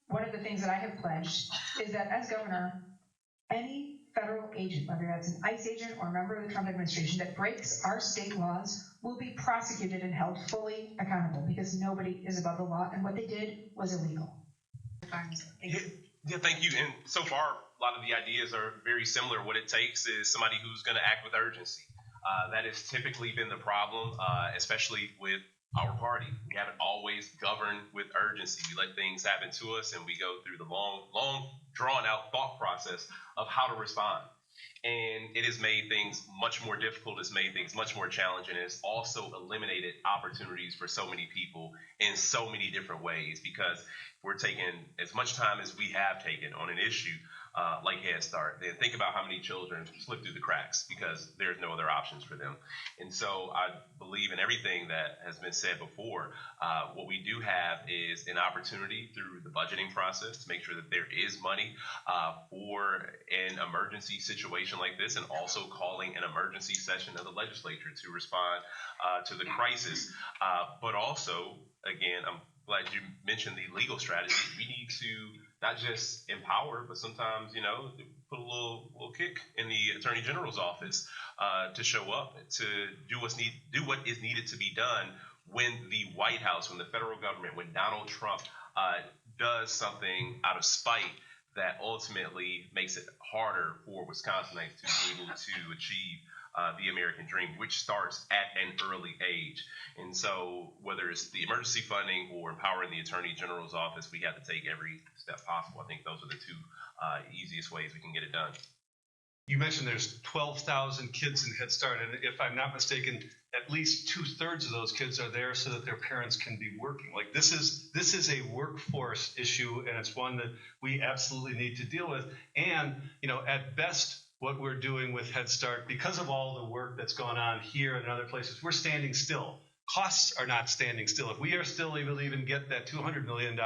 one of the things that I have pledged is that as governor, any federal agent, whether that's an ICE agent or a member of the Trump administration, that breaks our state laws will be prosecuted and held fully accountable, because nobody is above the law, and what they did was illegal. Yeah, thank you. And so far, a lot of the ideas are very similar. What it takes is somebody who's going to act with urgency. That has typically been the problem, especially with our party. We haven't always governed with urgency. We let things happen to us, and we go through the long, drawn-out thought process of how to respond. And it has made things much more difficult. It's made things much more challenging. And it's also eliminated opportunities for so many people in so many different ways, because we're taking as much time as we have taken on an issue like Head Start. Then think about how many children slip through the cracks because there's no other options for them. And so I believe in everything that has been said before. What we do have is an opportunity through the budgeting process to make sure that there is money for an emergency situation like this, and also calling an emergency session of the legislature to respond to the crisis. But also, again, I'm glad you mentioned the legal strategy. We need to not just empower, but sometimes, put a little kick in the Attorney General's office to show up, to do what is needed to be done when the White House, when the federal government, when Donald Trump does something out of spite that ultimately makes it harder for Wisconsinites to be able to achieve the American dream, which starts at an early age. And so whether it's the emergency funding or empowering the Attorney General's office, we have to take every step possible. I think those are the two easiest ways we can get it done. You mentioned there's 12,000 kids in Head Start, and if I'm not mistaken, at least 2/3 of those kids are there so that their parents can be working. Like this is a workforce issue, and it's one that we absolutely need to deal with. And at best, what we're doing with Head Start, because of all the work that's gone on here and other places, we're standing still. Costs are not standing still. If we are still able to even get that $200 million,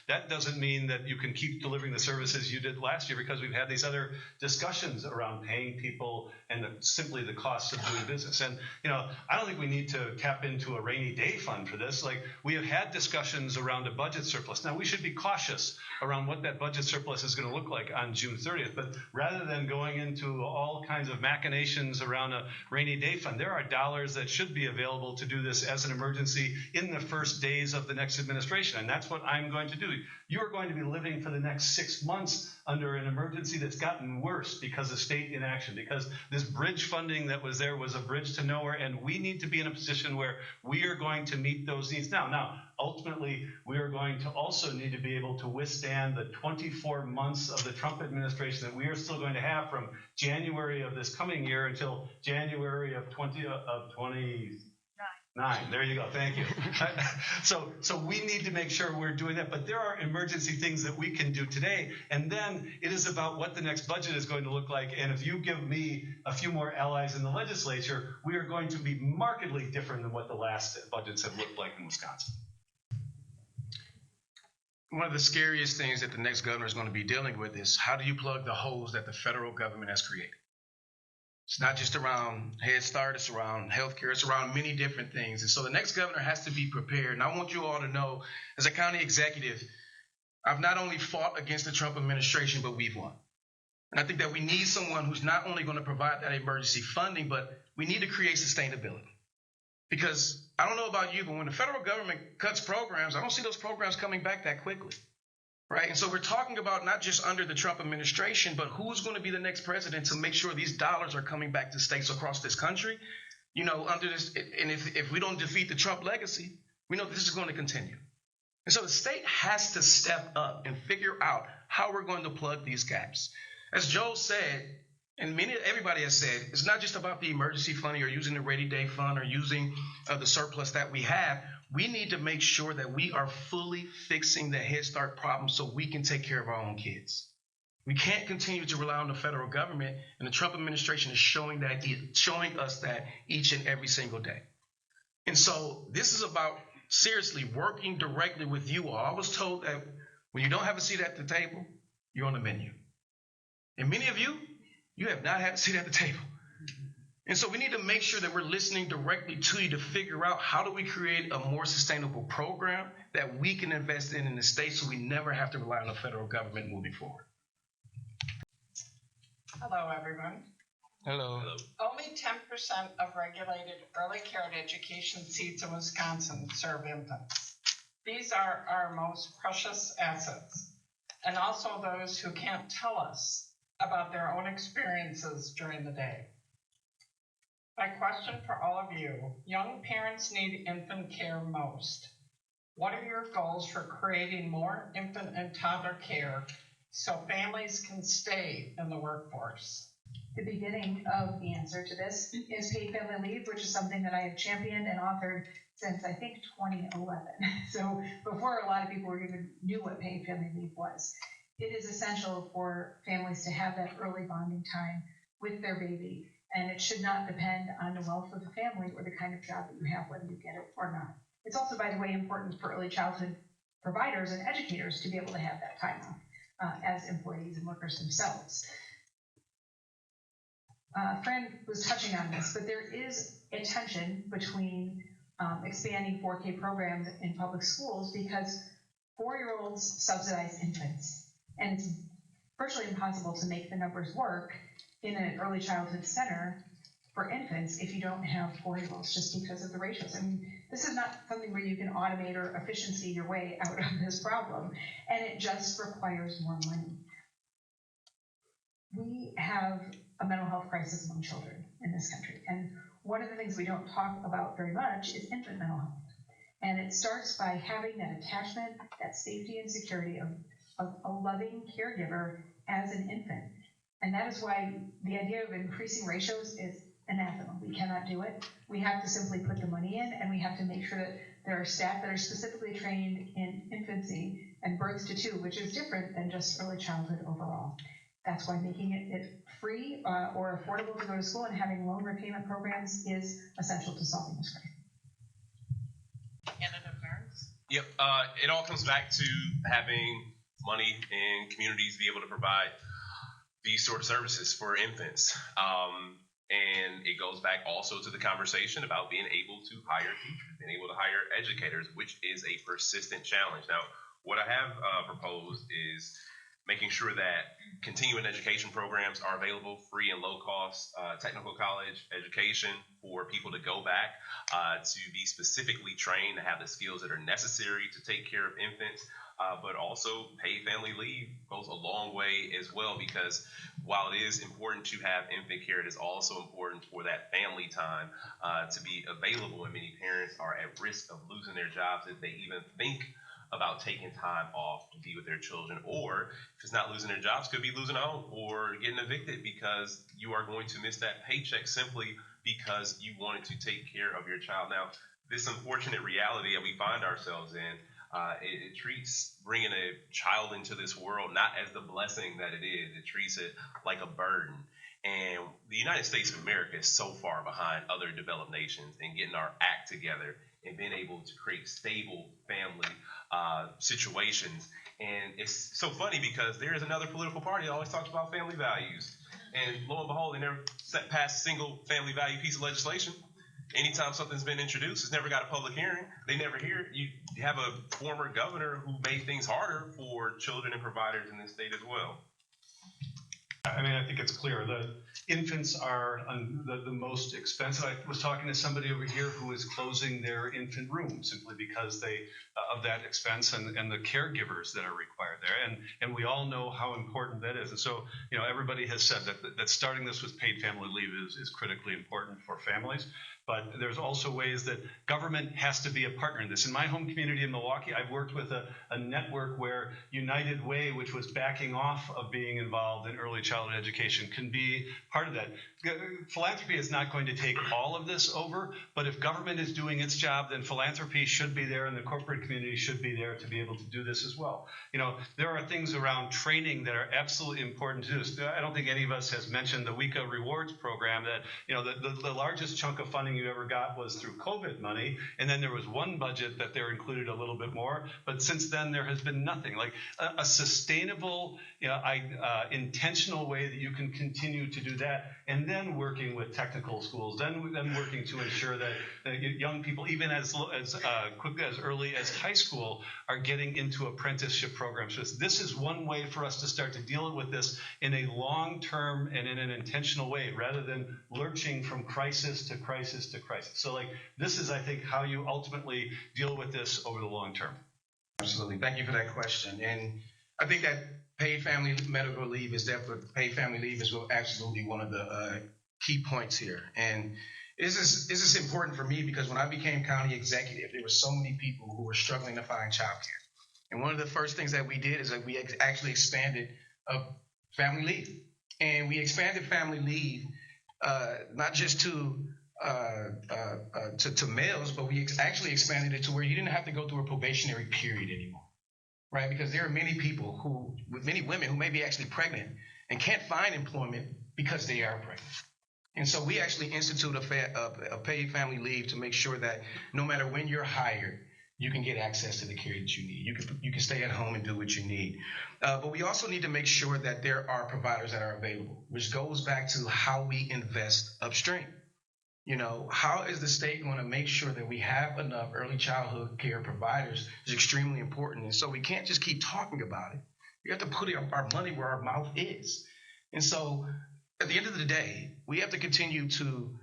that doesn't mean that you can keep delivering the services you did last year, because we've had these other discussions around paying people and simply the costs of doing business. And, I don't think we need to tap into a rainy day fund for this. Like, we have had discussions around a budget surplus. Now, we should be cautious around what that budget surplus is going to look like on June 30th. But rather than going into all kinds of machinations around a rainy day fund, there are dollars that should be available to do this as an emergency in the first days of the next administration. And that's what I'm going to do. You're going to be living for the next 6 months under an emergency that's gotten worse because of state inaction, because this bridge funding that was there was a bridge to nowhere, and we need to be in a position where we are going to meet those needs now. Now, ultimately, we are going to also need to be able to withstand the 24 months of the Trump administration that we are still going to have from January of this coming year until January of 2029. There you go. Thank you. So we need to make sure we're doing that. But there are emergency things that we can do today. And then it is about what the next budget is going to look like. And if you give me a few more allies in the legislature, we are going to be markedly different than what the last budgets have looked like in Wisconsin. One of the scariest things that the next governor is going to be dealing with is how do you plug the holes that the federal government has created? It's not just around Head Start, it's around healthcare, it's around many different things. And so the next governor has to be prepared. And I want you all to know, as a county executive, I've not only fought against the Trump administration, but we've won. And I think that we need someone who's not only going to provide that emergency funding, but we need to create sustainability. Because I don't know about you, but when the federal government cuts programs, I don't see those programs coming back that quickly. Right. And so we're talking about not just under the Trump administration, but who's going to be the next president to make sure these dollars are coming back to states across this country, under this. And if we don't defeat the Trump legacy, we know this is going to continue. And so the state has to step up and figure out how we're going to plug these gaps. As Joel said, and everybody has said, it's not just about the emergency funding or using the rainy day fund or using the surplus that we have. We need to make sure that we are fully fixing the Head Start problem so we can take care of our own kids. We can't continue to rely on the federal government, and the Trump administration is showing us that each and every single day. And so this is about seriously working directly with you all. I was told that when you don't have a seat at the table, you're on the menu. And many of you have not had a seat at the table. And so we need to make sure that we're listening directly to you to figure out how do we create a more sustainable program that we can invest in the state so we never have to rely on the federal government moving forward. Hello, everyone. Hello. Only 10% of regulated early care and education seats in Wisconsin serve infants. These are our most precious assets, and also those who can't tell us about their own experiences during the day. My question for all of you, young parents need infant care most. What are your goals for creating more infant and toddler care so families can stay in the workforce? The beginning of the answer to this is paid family leave, which is something that I have championed and authored since I think 2011. So before a lot of people even knew what paid family leave was. It is essential for families to have that early bonding time with their baby, and it should not depend on the wealth of the family or the kind of job that you have, whether you get it or not. It's also, by the way, important for early childhood providers and educators to be able to have that time off as employees and workers themselves. Fran was touching on this, but there is a tension between expanding 4K programs in public schools because 4-year-olds subsidize infants, and it's virtually impossible to make the numbers work in an early childhood center for infants if you don't have 4-year-olds, just because of the ratios. I mean, this is not something where you can automate or efficiency your way out of this problem, and it just requires more money. We have a mental health crisis among children in this country, and one of the things we don't talk about very much is infant mental health. And it starts by having that attachment, that safety and security of a loving caregiver as an infant. And that is why the idea of increasing ratios is anathema. We cannot do it. We have to simply put the money in, and we have to make sure that there are staff that are specifically trained in infancy and birth to 2, which is different than just early childhood overall. That's why making it free or affordable to go to school and having loan repayment programs is essential to solving this crisis. Canada parents? Yep. It all comes back to having money in communities to be able to provide these sort of services for infants. And it goes back also to the conversation about being able to hire teachers, being able to hire educators, which is a persistent challenge. Now, what I have proposed is making sure that continuing education programs are available, free and low cost technical college education for people to go back to be specifically trained, to have the skills that are necessary to take care of infants, but also paid family leave goes a long way as well, because while it is important to have infant care, it is also important for that family time to be available, and many parents are at risk of losing their jobs if they even think about taking time off to be with their children, or if it's not losing their jobs, could be losing a home or getting evicted because you are going to miss that paycheck simply because you wanted to take care of your child. Now, this unfortunate reality that we find ourselves in, it treats bringing a child into this world not as the blessing that it is. It treats it like a burden. And the United States of America is so far behind other developed nations in getting our act together and being able to create stable family situations. And it's so funny because there is another political party that always talks about family values. And lo and behold, they never passed a single family value piece of legislation. Anytime something's been introduced, it's never got a public hearing. They never hear it. You have a former governor who made things harder for children and providers in this state as well. I mean, I think it's clear that infants are the most expensive. I was talking to somebody over here who is closing their infant room simply because of that expense and the caregivers that are required there. And we all know how important that is. And so, everybody has said that starting this with paid family leave is critically important for families. But there's also ways that government has to be a partner in this. In my home community in Milwaukee, I've worked with a network where United Way, which was backing off of being involved in early childhood education, can be part of that. Philanthropy is not going to take all of this over, but if government is doing its job, then philanthropy should be there and the corporate community should be there to be able to do this as well. You know, there are things around training that are absolutely important to do this. I don't think any of us has mentioned the WICA rewards program that, you know, the largest chunk of funding you ever got was through COVID money, and then there was one budget that there included a little bit more, but since then there has been nothing. Like a sustainable, you know, intentional way that you can continue to do that, and then working with technical schools, then working to ensure that young people, even as quickly as early as high school, are getting into apprenticeship programs. So this is one way for us to start to deal with this in a long-term and in an intentional way, rather than lurching from crisis to crisis to crisis. So like this is, I think, how you ultimately deal with this over the long term. Absolutely. Thank you for that question. And I think that paid family medical leave is definitely, paid family leave is absolutely one of the key points here. And this is important for me because when I became county executive, there were so many people who were struggling to find childcare. And one of the first things that we did is that we actually expanded family leave. And we expanded family leave not just to males, but we actually expanded it to where you didn't have to go through a probationary period anymore, right? Because there are many people many women who may be actually pregnant and can't find employment because they are pregnant. And so we actually institute a paid family leave to make sure that no matter when you're hired, you can get access to the care that you need. You can stay at home and do what you need. But we also need to make sure that there are providers that are available, which goes back to how we invest upstream. You know, how is the state going to make sure that we have enough early childhood care providers is extremely important. And so we can't just keep talking about it. We have to put our money where our mouth is. And so at the end of the day, we have to continue to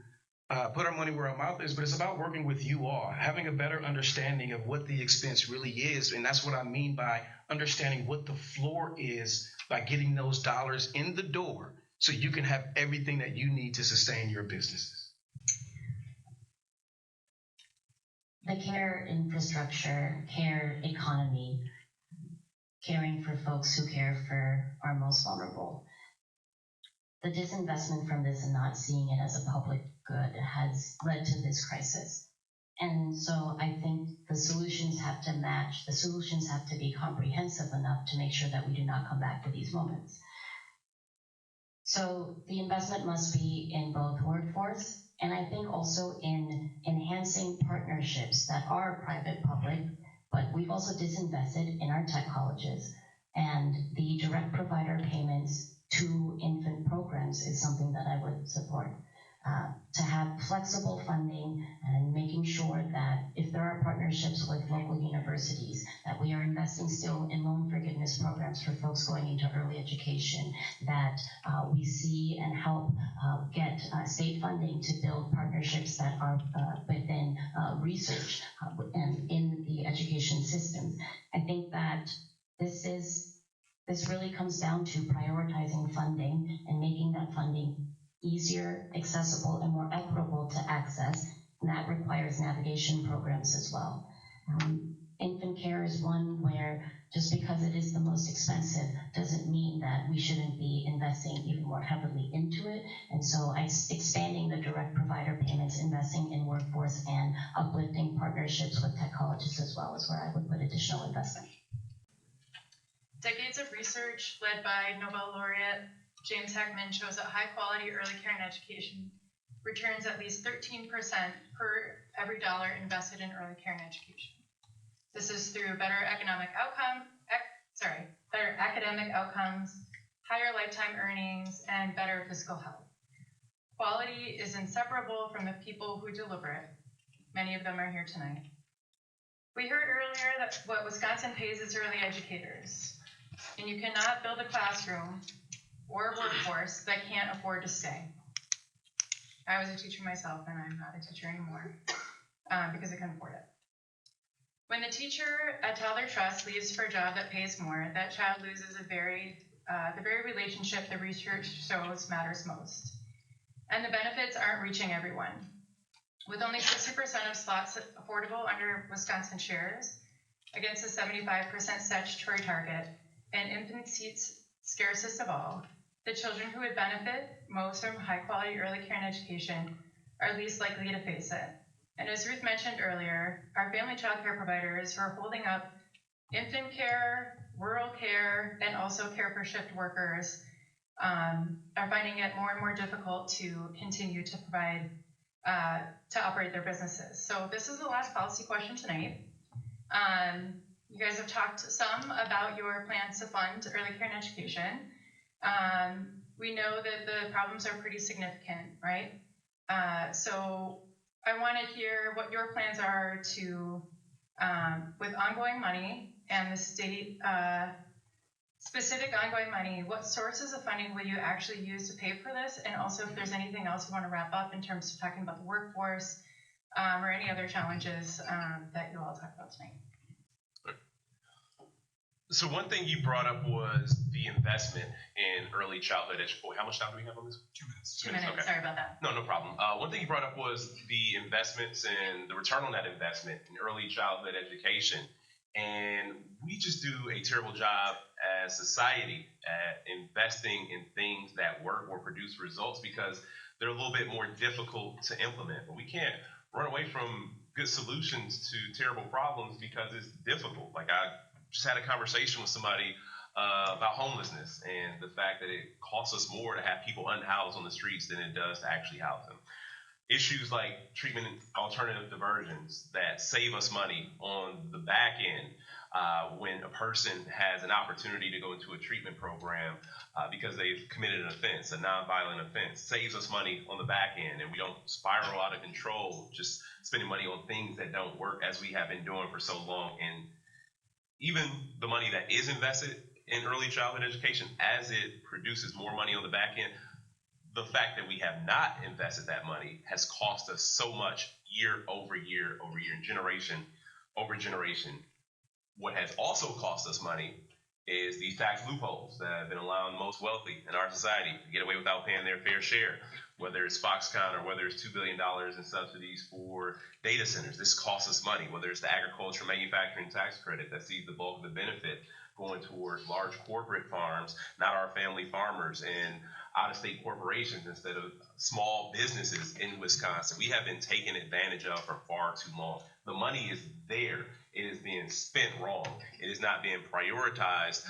put our money where our mouth is, but it's about working with you all, having a better understanding of what the expense really is. And that's what I mean by understanding what the floor is, by getting those dollars in the door so you can have everything that you need to sustain your businesses. The care infrastructure, care economy, caring for folks who care for our most vulnerable. The disinvestment from this and not seeing it as a public good has led to this crisis. And so I think the solutions have to match, the solutions have to be comprehensive enough to make sure that we do not come back to these moments. So the investment must be in both workforce and I think also in enhancing partnerships that are private-public, but we've also disinvested in our tech colleges, and the direct provider payments to infant programs is something that I would support. To have flexible funding and making sure that if there are partnerships with local universities, that we are investing still in loan forgiveness programs for folks going into early education, that we see and help get state funding to build partnerships that are within research and in the education system. I think that this really comes down to prioritizing funding and making that funding easier, accessible, and more equitable to access, and that requires navigation programs as well. Infant care is one where just because it is the most expensive doesn't mean that we shouldn't be investing even more heavily into it, and so expanding the direct provider payments, investing in workforce, and uplifting partnerships with tech colleges as well is where I would put additional investment. Decades of research led by Nobel laureate James Heckman shows that high-quality early care and education returns at least 13% per every dollar invested in early care and education. This is through better academic outcomes, higher lifetime earnings, and better physical health. Quality is inseparable from the people who deliver it. Many of them are here tonight. We heard earlier that what Wisconsin pays its early educators, and you cannot build a classroom or a workforce that can't afford to stay. I was a teacher myself, and I'm not a teacher anymore because I couldn't afford it. When the teacher at Toddler Trust leaves for a job that pays more, that child loses the very relationship the research shows matters most. And the benefits aren't reaching everyone. with only 60% of slots affordable under Wisconsin shares, against a 75% statutory target, and infant seats scarcest of all, the children who would benefit most from high-quality early care and education are least likely to face it. And as Ruth mentioned earlier, our family child care providers who are holding up infant care, rural care, and also care for shift workers are finding it more and more difficult to continue to provide, to operate their businesses. So this is the last policy question tonight. You guys have talked some about your plans to fund early care and education. We know that the problems are pretty significant, right? So I want to hear what your plans are to, with ongoing money and the state specific ongoing money, what sources of funding will you actually use to pay for this? And also if there's anything else you want to wrap up in terms of talking about the workforce or any other challenges that you'll all talk about tonight. So one thing you brought up was the investment in early childhood education. How much time do we have on this? 2 minutes. 2 minutes, okay. Sorry about that. No problem. One thing you brought up was the investments and the return on that investment in early childhood education. And we just do a terrible job as society at investing in things that work or produce results because they're a little bit more difficult to implement. But we can't run away from good solutions to terrible problems because it's difficult. Like I just had a conversation with somebody about homelessness and the fact that it costs us more to have people unhoused on the streets than it does to actually house them. Issues like treatment and alternative diversions that save us money on the back end when a person has an opportunity to go into a treatment program because they've committed an offense, a nonviolent offense, saves us money on the back end, and we don't spiral out of control just spending money on things that don't work as we have been doing for so long. And even the money that is invested in early childhood education, as it produces more money on the back end, the fact that we have not invested that money has cost us so much year over year over year, generation over generation. What has also cost us money is these tax loopholes that have been allowing the most wealthy in our society to get away without paying their fair share, whether it's Foxconn or whether it's $2 billion in subsidies for data centers. This costs us money, whether it's the agriculture manufacturing tax credit that sees the bulk of the benefit going towards large corporate farms, not our family farmers, and out-of-state corporations instead of small businesses in Wisconsin. We have been taken advantage of for far too long. The money is there. It is being spent wrong. It is not being prioritized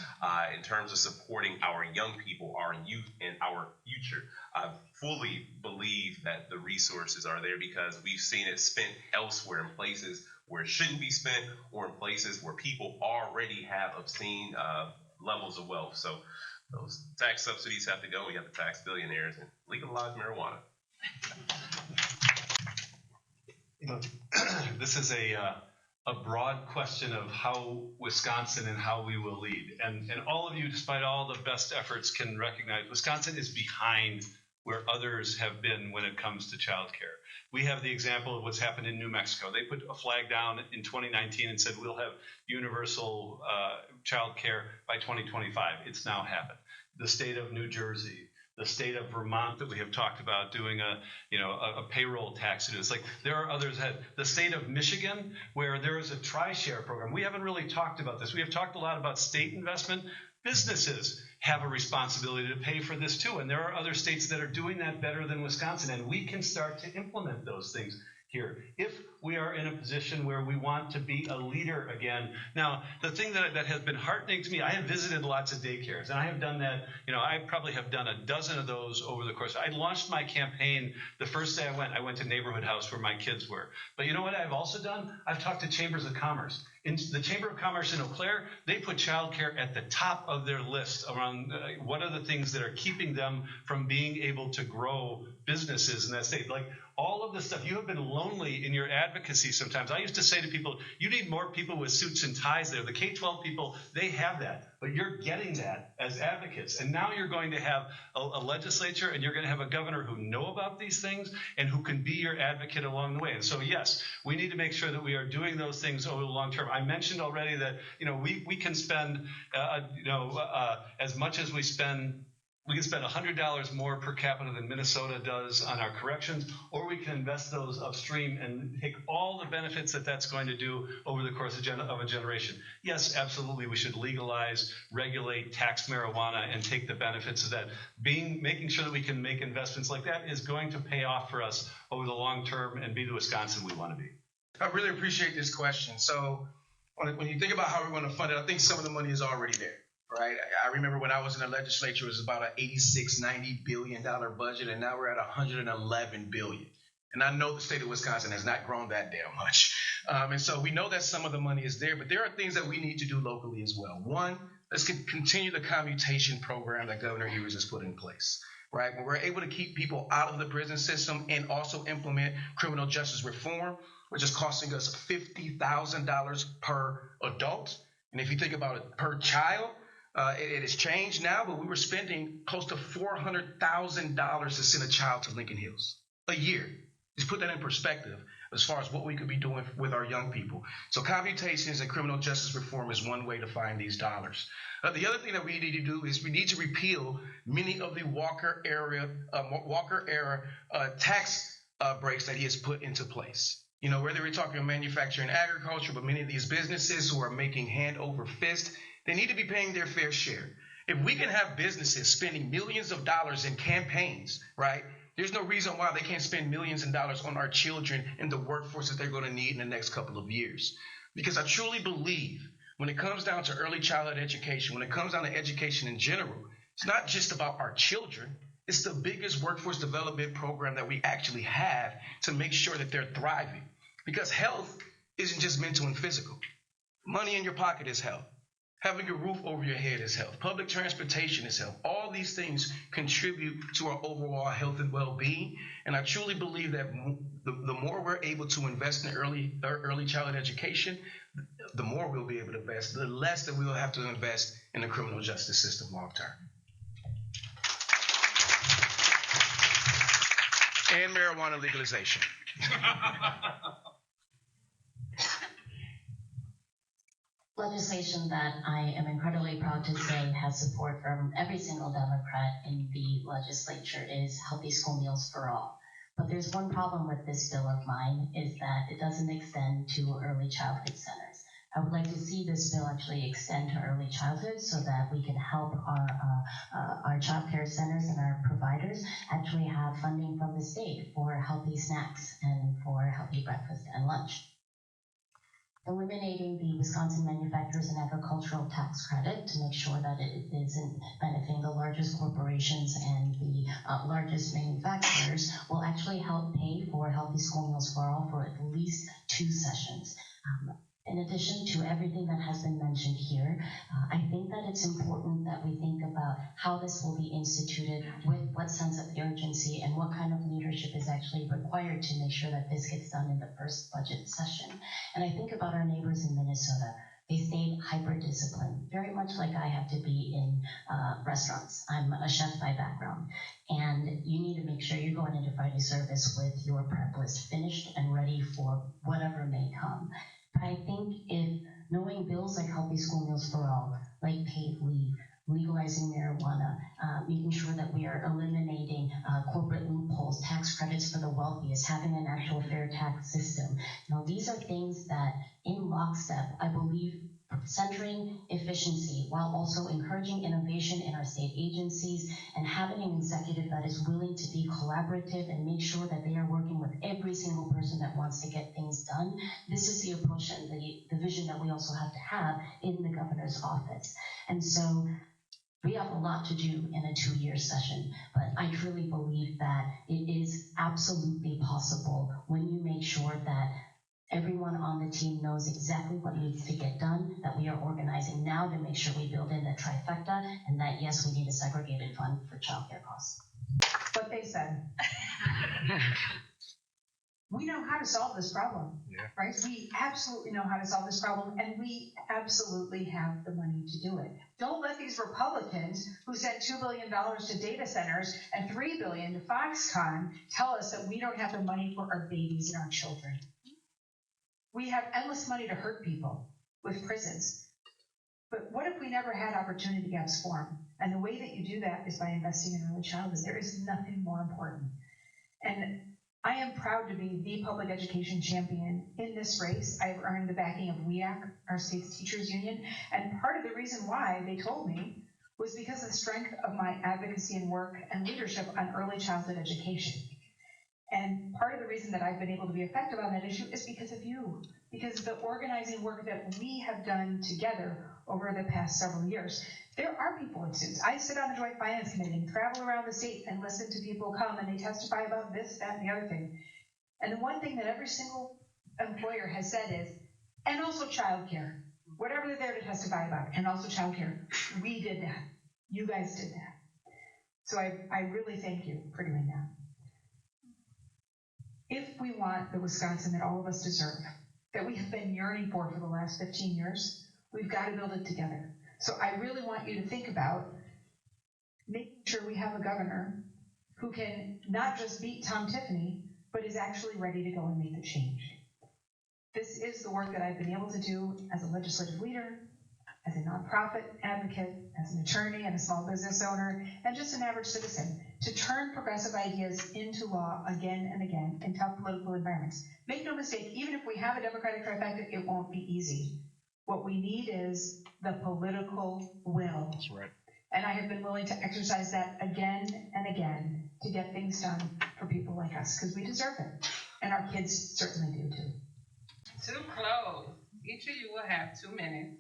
in terms of supporting our young people, our youth, and our future. I fully believe that the resources are there because we've seen it spent elsewhere in places where it shouldn't be spent or in places where people already have obscene levels of wealth. So those tax subsidies have to go. We have to tax billionaires and legalize marijuana. You know, this is a broad question of how Wisconsin and how we will lead. And all of you, despite all the best efforts, can recognize Wisconsin is behind where others have been when it comes to childcare. We have the example of what's happened in New Mexico. They put a flag down in 2019 and said we'll have universal childcare by 2025. It's now happened. The state of New Jersey, the state of Vermont that we have talked about doing a payroll tax. It's like there are others. The state of Michigan, where there is a tri-share program. We haven't really talked about this. We have talked a lot about state investment. Businesses have a responsibility to pay for this too, and there are other states that are doing that better than Wisconsin, and we can start to implement those things here if we are in a position where we want to be a leader again. Now, the thing that has been heartening to me, I have visited lots of daycares, and I have done that. I probably have done a dozen of those over the course. I launched my campaign the first day I went to Neighborhood House where my kids were. But you know what I've also done? I've talked to chambers of commerce. In the Chamber of Commerce in Eau Claire, they put childcare at the top of their list around what are the things that are keeping them from being able to grow businesses in that state. Like all of the stuff. You have been lonely in your advocacy sometimes. I used to say to people, you need more people with suits and ties there. The K-12 people, they have that. But you're getting that as advocates. And now you're going to have a legislature and you're going to have a governor who know about these things and who can be your advocate along the way. And so, yes, we need to make sure that we are doing those things over the long term. I mentioned already that, we can spend, as much as we spend we can spend $100 more per capita than Minnesota does on our corrections, or we can invest those upstream and take all the benefits that that's going to do over the course of a generation. Yes, absolutely, we should legalize, regulate, tax marijuana, and take the benefits of that. Making sure that we can make investments like that is going to pay off for us over the long term and be the Wisconsin we want to be. I really appreciate this question. So when you think about how we're going to fund it, I think some of the money is already there. Right. I remember when I was in the legislature, it was about an $86-90 billion budget, and now we're at $111 billion. And I know the state of Wisconsin has not grown that damn much. And so we know that some of the money is there, but there are things that we need to do locally as well. One, let's continue the commutation program that Governor Evers has put in place. Right. When we're able to keep people out of the prison system and also implement criminal justice reform, which is costing us $50,000 per adult. And if you think about it per child, it has changed now, but we were spending close to $400,000 to send a child to Lincoln Hills a year. Just put that in perspective as far as what we could be doing with our young people. So commutations and criminal justice reform is one way to find these dollars. The other thing that we need to do is we need to repeal many of the Walker era tax breaks that he has put into place. You know, whether we're talking manufacturing and agriculture, but many of these businesses who are making hand over fist, they need to be paying their fair share. If we can have businesses spending millions of dollars in campaigns, right, there's no reason why they can't spend millions of dollars on our children and the workforce that they're going to need in the next couple of years. Because I truly believe when it comes down to early childhood education, when it comes down to education in general, it's not just about our children. It's the biggest workforce development program that we actually have to make sure that they're thriving. Because health isn't just mental and physical. Money in your pocket is health. Having a roof over your head is health. Public transportation is health. All these things contribute to our overall health and well-being. And I truly believe that the more we're able to invest in early childhood education, the more we'll be able to invest, the less that we'll have to invest in the criminal justice system long term. And marijuana legalization. Legislation that I am incredibly proud to say has support from every single Democrat in the legislature is healthy school meals for all. But there's one problem with this bill of mine is that it doesn't extend to early childhood centers. I would like to see this bill actually extend to early childhood so that we can help our child care centers and our providers actually have funding from the state for healthy snacks and for healthy breakfast and lunch. Eliminating the Wisconsin Manufacturers and Agricultural Tax Credit to make sure that it isn't benefiting the largest corporations and the largest manufacturers will actually help pay for healthy school meals for all for at least 2 sessions. In addition to everything that has been mentioned here, I think that it's important that we think about how this will be instituted, with what sense of urgency and what kind of leadership is actually required to make sure that this gets done in the first budget session. And I think about our neighbors in Minnesota. They stayed hyper-disciplined, very much like I have to be in restaurants. I'm a chef by background. And you need to make sure you're going into Friday service with your prep list finished and ready for whatever may come. But I think if knowing bills like Healthy School Meals for All, like paid leave, legalizing marijuana, making sure that we are eliminating corporate loopholes, tax credits for the wealthiest, having an actual fair tax system. You know, these are things that in lockstep, I believe, centering efficiency while also encouraging innovation in our state agencies and having an executive that is willing to be collaborative and make sure that they are working with every single person that wants to get things done. This is the approach and the vision that we also have to have in the governor's office. And so we have a lot to do in a 2-year session, but I truly believe that it is absolutely possible when you make sure that everyone on the team knows exactly what needs to get done, that we are organizing now to make sure we build in the trifecta, and that, yes, we need a segregated fund for childcare costs. What they said. We know how to solve this problem, right? We absolutely know how to solve this problem, and we absolutely have the money to do it. Don't let these Republicans who sent $2 billion to data centers and $3 billion to Foxconn tell us that we don't have the money for our babies and our children. We have endless money to hurt people with prisons. But what if we never had opportunity gaps form? And the way that you do that is by investing in early childhood. There is nothing more important. And I am proud to be the public education champion in this race. I've earned the backing of WIAC, our state's teachers union, and part of the reason why they told me was because of the strength of my advocacy and work and leadership on early childhood education. And part of the reason that I've been able to be effective on that issue is because of you, because of the organizing work that we have done together over the past several years. There are people in suits. I sit on the Joint Finance Committee and travel around the state and listen to people come and they testify about this, that, and the other thing. And the one thing that every single employer has said is, and also childcare, whatever they're there to testify about, and also childcare. We did that. You guys did that. So I really thank you for doing that. If we want the Wisconsin that all of us deserve, that we have been yearning for the last 15 years, we've got to build it together. So I really want you to think about making sure we have a governor who can not just beat Tom Tiffany, but is actually ready to go and make the change. This is the work that I've been able to do as a legislative leader, as a nonprofit advocate, as an attorney and a small business owner, and just an average citizen, to turn progressive ideas into law again and again in tough political environments. Make no mistake, even if we have a Democratic trifecta, it won't be easy. What we need is the political will. That's right. And I have been willing to exercise that again and again to get things done for people like us, because we deserve it. And our kids certainly do too. To close, each of you will have 2 minutes.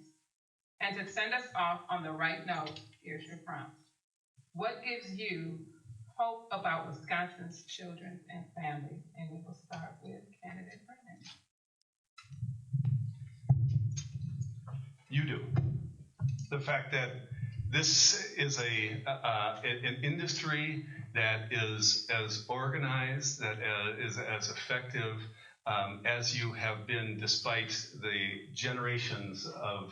And to send us off on the right note, here's your prompt. What gives you hope about Wisconsin's children and families? And we will start with candidate Brennan. You do. The fact that this is an industry that is as organized, that is as effective as you have been, despite the generations of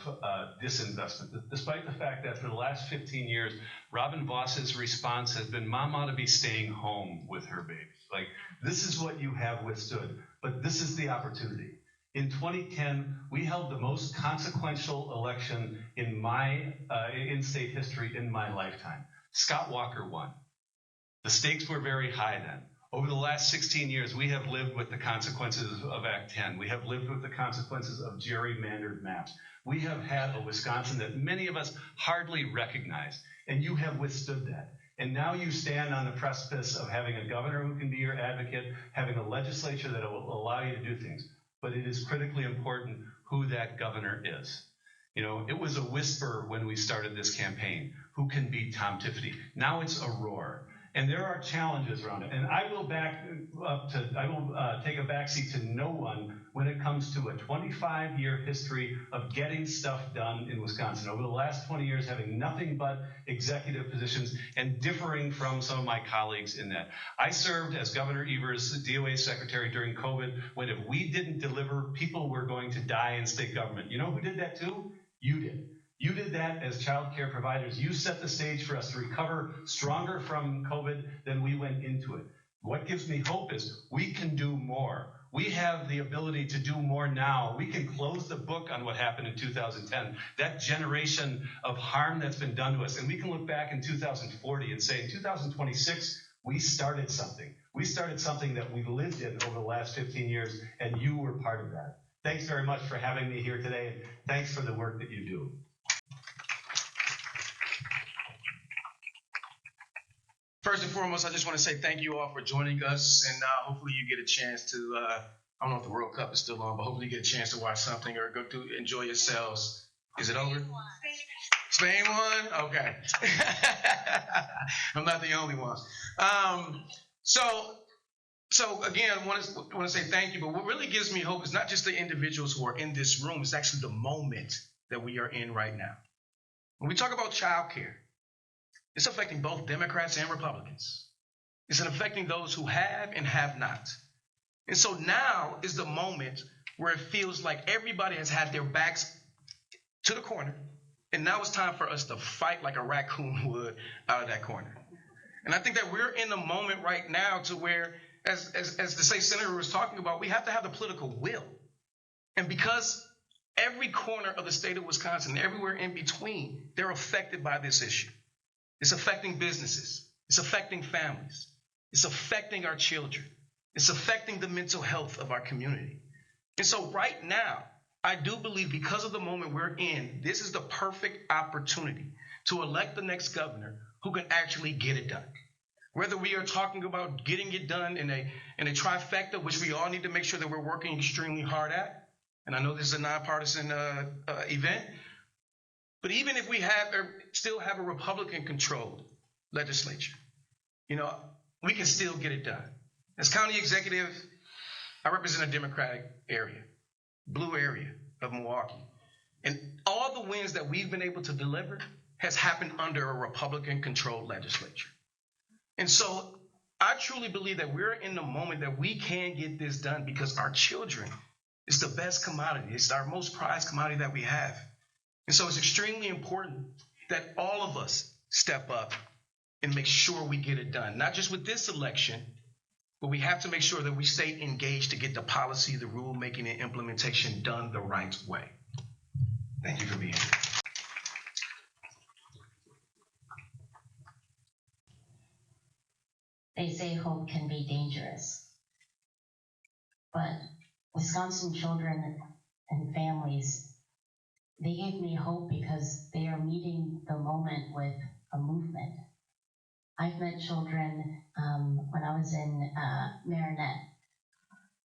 disinvestment, despite the fact that for the last 15 years, Robin Voss's response has been, Mom ought to be staying home with her baby. Like, this is what you have withstood, but this is the opportunity. In 2010, we held the most consequential election in my in-state history in my lifetime. Scott Walker won. The stakes were very high then. Over the last 16 years, we have lived with the consequences of Act 10. We have lived with the consequences of gerrymandered maps. We have had a Wisconsin that many of us hardly recognize, and you have withstood that. And now you stand on the precipice of having a governor who can be your advocate, having a legislature that will allow you to do things. But it is critically important who that governor is. You know, it was a whisper when we started this campaign. Who can beat Tom Tiffany? Now it's a roar. And there are challenges around it. And I will take a backseat to no one when it comes to a 25-year history of getting stuff done in Wisconsin. Over the last 20 years, having nothing but executive positions and differing from some of my colleagues in that. I served as Governor Evers' DOA secretary during COVID, when if we didn't deliver, people were going to die in state government. You know who did that too? You did. You did that as child care providers. You set the stage for us to recover stronger from COVID than we went into it. What gives me hope is we can do more. We have the ability to do more now. We can close the book on what happened in 2010, that generation of harm that's been done to us. And we can look back in 2040 and say in 2026, we started something. We started something that we've lived in over the last 15 years, and you were part of that. Thanks very much for having me here today, and thanks for the work that you do. First and foremost, I just want to say thank you all for joining us, and hopefully you get a chance to, I don't know if the World Cup is still on, but hopefully you get a chance to watch something or go to enjoy yourselves. Is it over? Spain won? Okay. I'm not the only one. So again, I want to say thank you, but what really gives me hope is not just the individuals who are in this room, it's actually the moment that we are in right now. When we talk about child care, it's affecting both Democrats and Republicans. It's affecting those who have and have not. And so now is the moment where it feels like everybody has had their backs to the corner, and now it's time for us to fight like a raccoon would out of that corner. And I think that we're in the moment right now to where, as the state senator was talking about, we have to have the political will. And because every corner of the state of Wisconsin, everywhere in between, they're affected by this issue. It's affecting businesses. It's affecting families. It's affecting our children. It's affecting the mental health of our community. And so right now, I do believe because of the moment we're in, this is the perfect opportunity to elect the next governor who can actually get it done. Whether we are talking about getting it done in a trifecta, which we all need to make sure that we're working extremely hard at, and I know this is a nonpartisan event, but even if we still have a Republican-controlled legislature, we can still get it done. As county executive, I represent a Democratic area, blue area of Milwaukee. And all the wins that we've been able to deliver has happened under a Republican-controlled legislature. And so I truly believe that we're in the moment that we can get this done because our children is the best commodity. It's our most prized commodity that we have. And so it's extremely important that all of us step up and make sure we get it done. Not just with this election, but we have to make sure that we stay engaged to get the policy, the rulemaking, and implementation done the right way. Thank you for being here. They say hope can be dangerous, but Wisconsin children and families, they gave me hope because they are meeting the moment with a movement. I've met children when I was in Marinette,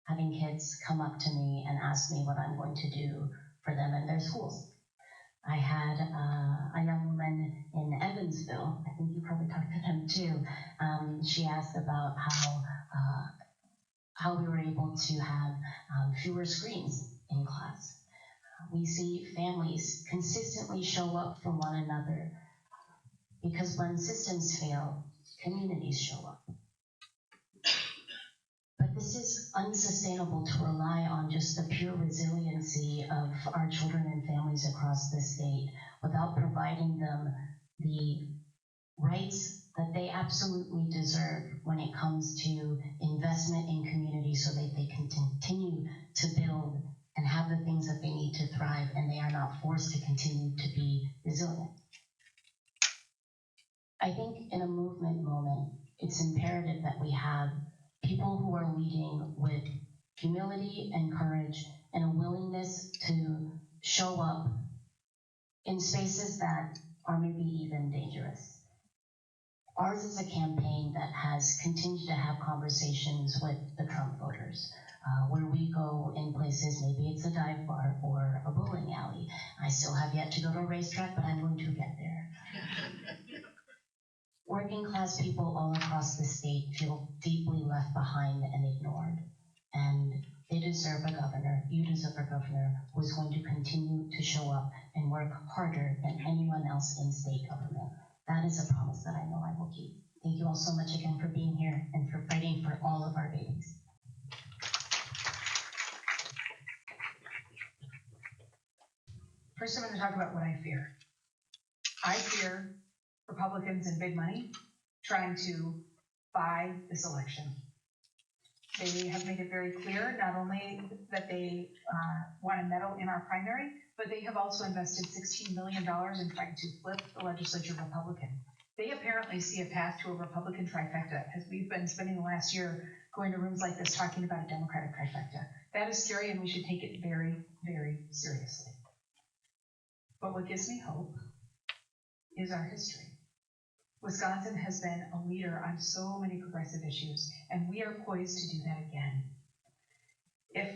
having kids come up to me and ask me what I'm going to do for them in their schools. I had a young woman in Evansville, I think you probably talked to them too. She asked about how we were able to have fewer screens in class. We see families consistently show up for one another because when systems fail, communities show up. But this is unsustainable to rely on just the pure resiliency of our children and families across the state without providing them the rights that they absolutely deserve when it comes to investment in community so that they can continue to build and have the things that they need to thrive and they are not forced to continue to be resilient. I think in a movement moment, it's imperative that we have people who are leading with humility and courage and a willingness to show up in spaces that are maybe even dangerous. Ours is a campaign that has continued to have conversations with the Trump voters, where we go in places, maybe it's a dive bar or a bowling alley. I still have yet to go to a racetrack, but I'm going to get there. Working class people all across the state feel deeply left behind and ignored. And they deserve a governor, you deserve a governor who is going to continue to show up and work harder than anyone else in state government. That is a promise that I know I will keep. Thank you all so much again for being here and for fighting for all of our babies. First, I'm going to talk about what I fear. I fear Republicans and big money trying to buy this election. They have made it very clear not only that they want to meddle in our primary, but they have also invested $16 million in trying to flip the legislature Republican. They apparently see a path to a Republican trifecta, as we've been spending the last year going to rooms like this talking about a Democratic trifecta. That is scary, and we should take it very, very seriously. But what gives me hope is our history. Wisconsin has been a leader on so many progressive issues, and we are poised to do that again. If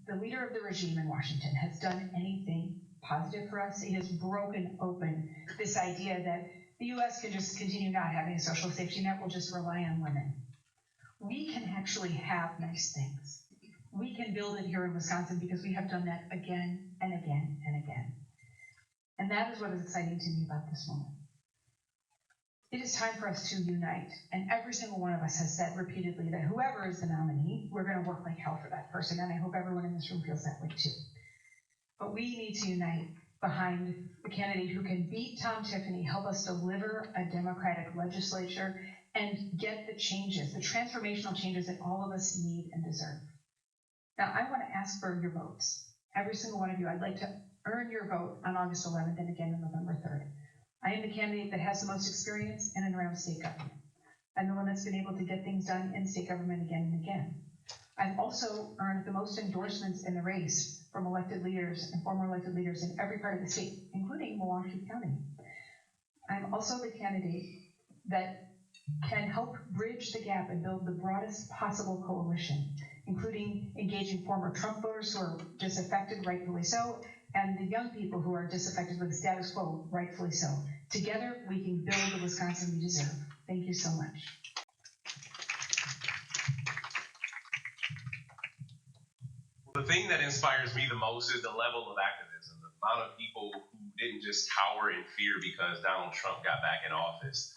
the leader of the regime in Washington has done anything positive for us, he has broken open this idea that the U.S. can just continue not having a social safety net, we'll just rely on women. We can actually have nice things. We can build it here in Wisconsin because we have done that again and again and again. And that is what is exciting to me about this moment. It is time for us to unite, and every single one of us has said repeatedly that whoever is the nominee, we're going to work like hell for that person, and I hope everyone in this room feels that way too. But we need to unite behind the candidate who can beat Tom Tiffany, help us deliver a Democratic legislature, and get the changes, the transformational changes that all of us need and deserve. Now, I want to ask for your votes. every single one of you, I'd like to earn your vote on August 11th and again on November 3rd. I am the candidate that has the most experience in and around state government. I'm the one that's been able to get things done in state government again and again. I've also earned the most endorsements in the race from elected leaders and former elected leaders in every part of the state, including Milwaukee County. I'm also the candidate that can help bridge the gap and build the broadest possible coalition, including engaging former Trump voters who are disaffected, rightfully so, and the young people who are disaffected with the status quo, rightfully so. Together, we can build the Wisconsin we deserve. Thank you so much. The thing that inspires me the most is the level of activism, the amount of people who didn't just cower in fear because Donald Trump got back in office,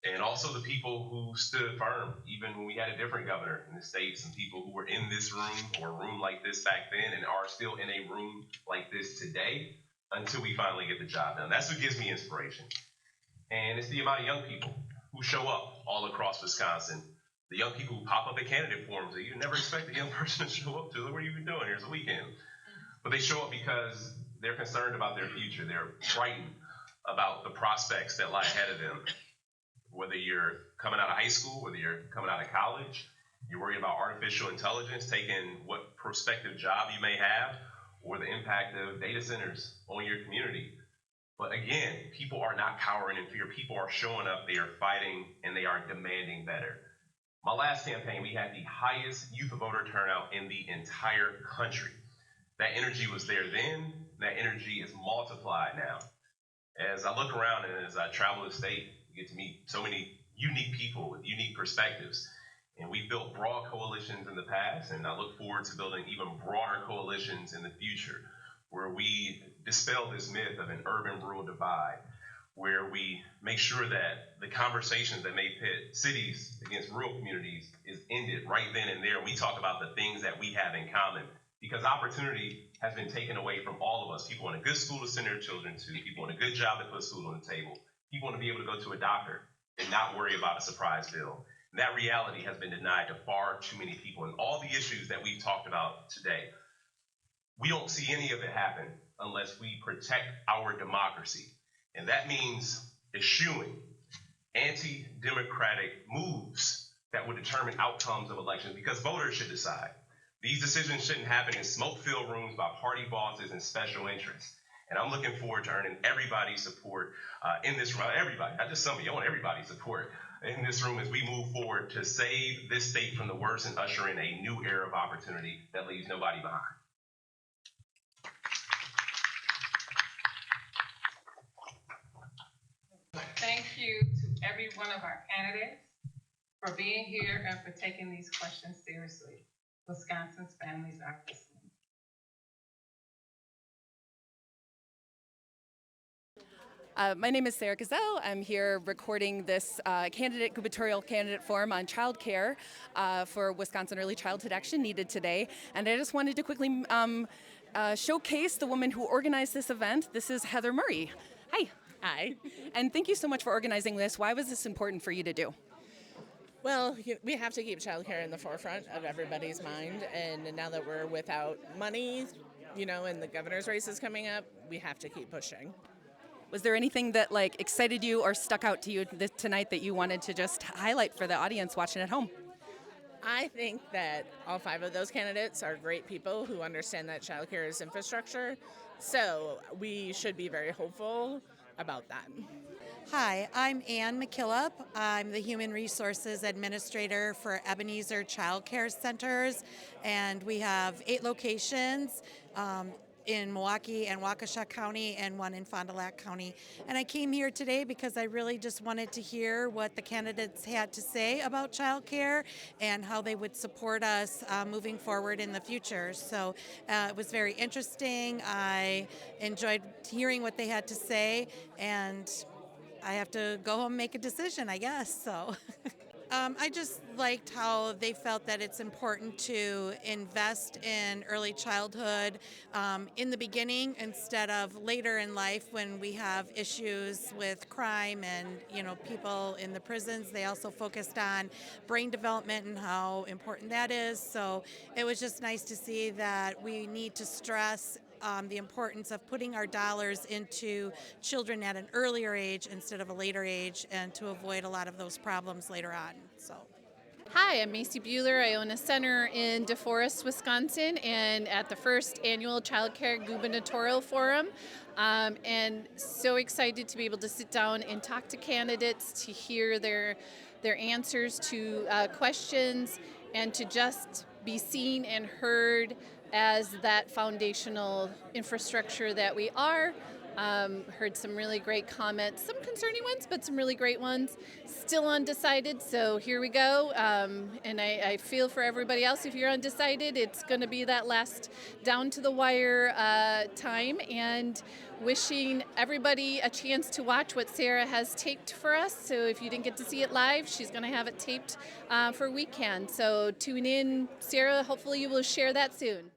and also the people who stood firm, even when we had a different governor in the state, some people who were in this room or a room like this back then and are still in a room like this today until we finally get the job done. That's what gives me inspiration. And it's the amount of young people who show up all across Wisconsin, the young people who pop up at candidate forums that you never expect a young person to show up to. What are you even doing? Here's a weekend. But they show up because they're concerned about their future. They're frightened about the prospects that lie ahead of them. Whether you're coming out of high school, whether you're coming out of college, you're worried about artificial intelligence, taking what prospective job you may have, or the impact of data centers on your community. But again, people are not cowering in fear. People are showing up, they are fighting, and they are demanding better. My last campaign, we had the highest youth voter turnout in the entire country. That energy was there then, that energy is multiplied now. As I look around and as I travel the state, we get to meet so many unique people with unique perspectives. And we've built broad coalitions in the past, and I look forward to building even broader coalitions in the future, where we dispel this myth of an urban-rural divide, where we make sure that the conversations that may pit cities against rural communities is ended right then and there. We talk about the things that we have in common, because opportunity has been taken away from all of us. People want a good school to send their children to, people want a good job to put food on the table, people want to be able to go to a doctor and not worry about a surprise bill. And that reality has been denied to far too many people. And all the issues that we've talked about today, we don't see any of it happen unless we protect our democracy. And that means eschewing anti-democratic moves that would determine outcomes of elections, because voters should decide. These decisions shouldn't happen in smoke-filled rooms by party bosses and special interests. And I'm looking forward to earning everybody's support in this room. Everybody, not just some of you. I want everybody's support in this room as we move forward to save this state from the worst and usher in a new era of opportunity that leaves nobody behind. Thank you to every one of our candidates for being here and for taking these questions seriously. Wisconsin's families are listening. My name is Sarah Gazelle. I'm here recording this gubernatorial candidate forum on childcare for Wisconsin Early Childhood Action Needed today. And I just wanted to quickly showcase the woman who organized this event. This is Heather Murray. Hi. Hi. And thank you so much for organizing this. Why was this important for you to do? Well, we have to keep childcare in the forefront of everybody's mind. And now that we're without money, and the governor's race is coming up, we have to keep pushing. Was there anything that excited you or stuck out to you tonight that you wanted to just highlight for the audience watching at home? I think that all 5 of those candidates are great people who understand that childcare is infrastructure. So we should be very hopeful about that. Hi, I'm Ann McKillop. I'm the Human Resources Administrator for Ebenezer Child Care Centers, and we have 8 locations in Milwaukee and Waukesha County and 1 in Fond du Lac County. And I came here today because I really just wanted to hear what the candidates had to say about childcare and how they would support us moving forward in the future. So it was very interesting. I enjoyed hearing what they had to say, and I have to go home and make a decision, I guess. So I just liked how they felt that it's important to invest in early childhood in the beginning instead of later in life when we have issues with crime and people in the prisons. They also focused on brain development and how important that is. So it was just nice to see that we need to stress the importance of putting our dollars into children at an earlier age instead of a later age, and to avoid a lot of those problems later on. So. Hi, I'm Macy Bueller. I own a center in DeForest, Wisconsin, and at the first annual Child Care Gubernatorial Forum. And so excited to be able to sit down and talk to candidates, to hear their answers to questions, and to just be seen and heard as that foundational infrastructure that we are. Heard some really great comments, some concerning ones, but some really great ones. Still undecided, so here we go. And I feel for everybody else, if you're undecided, it's going to be that last down to the wire time. And wishing everybody a chance to watch what Sarah has taped for us. So if you didn't get to see it live, she's going to have it taped for weekend. So tune in, Sarah. Hopefully you will share that soon.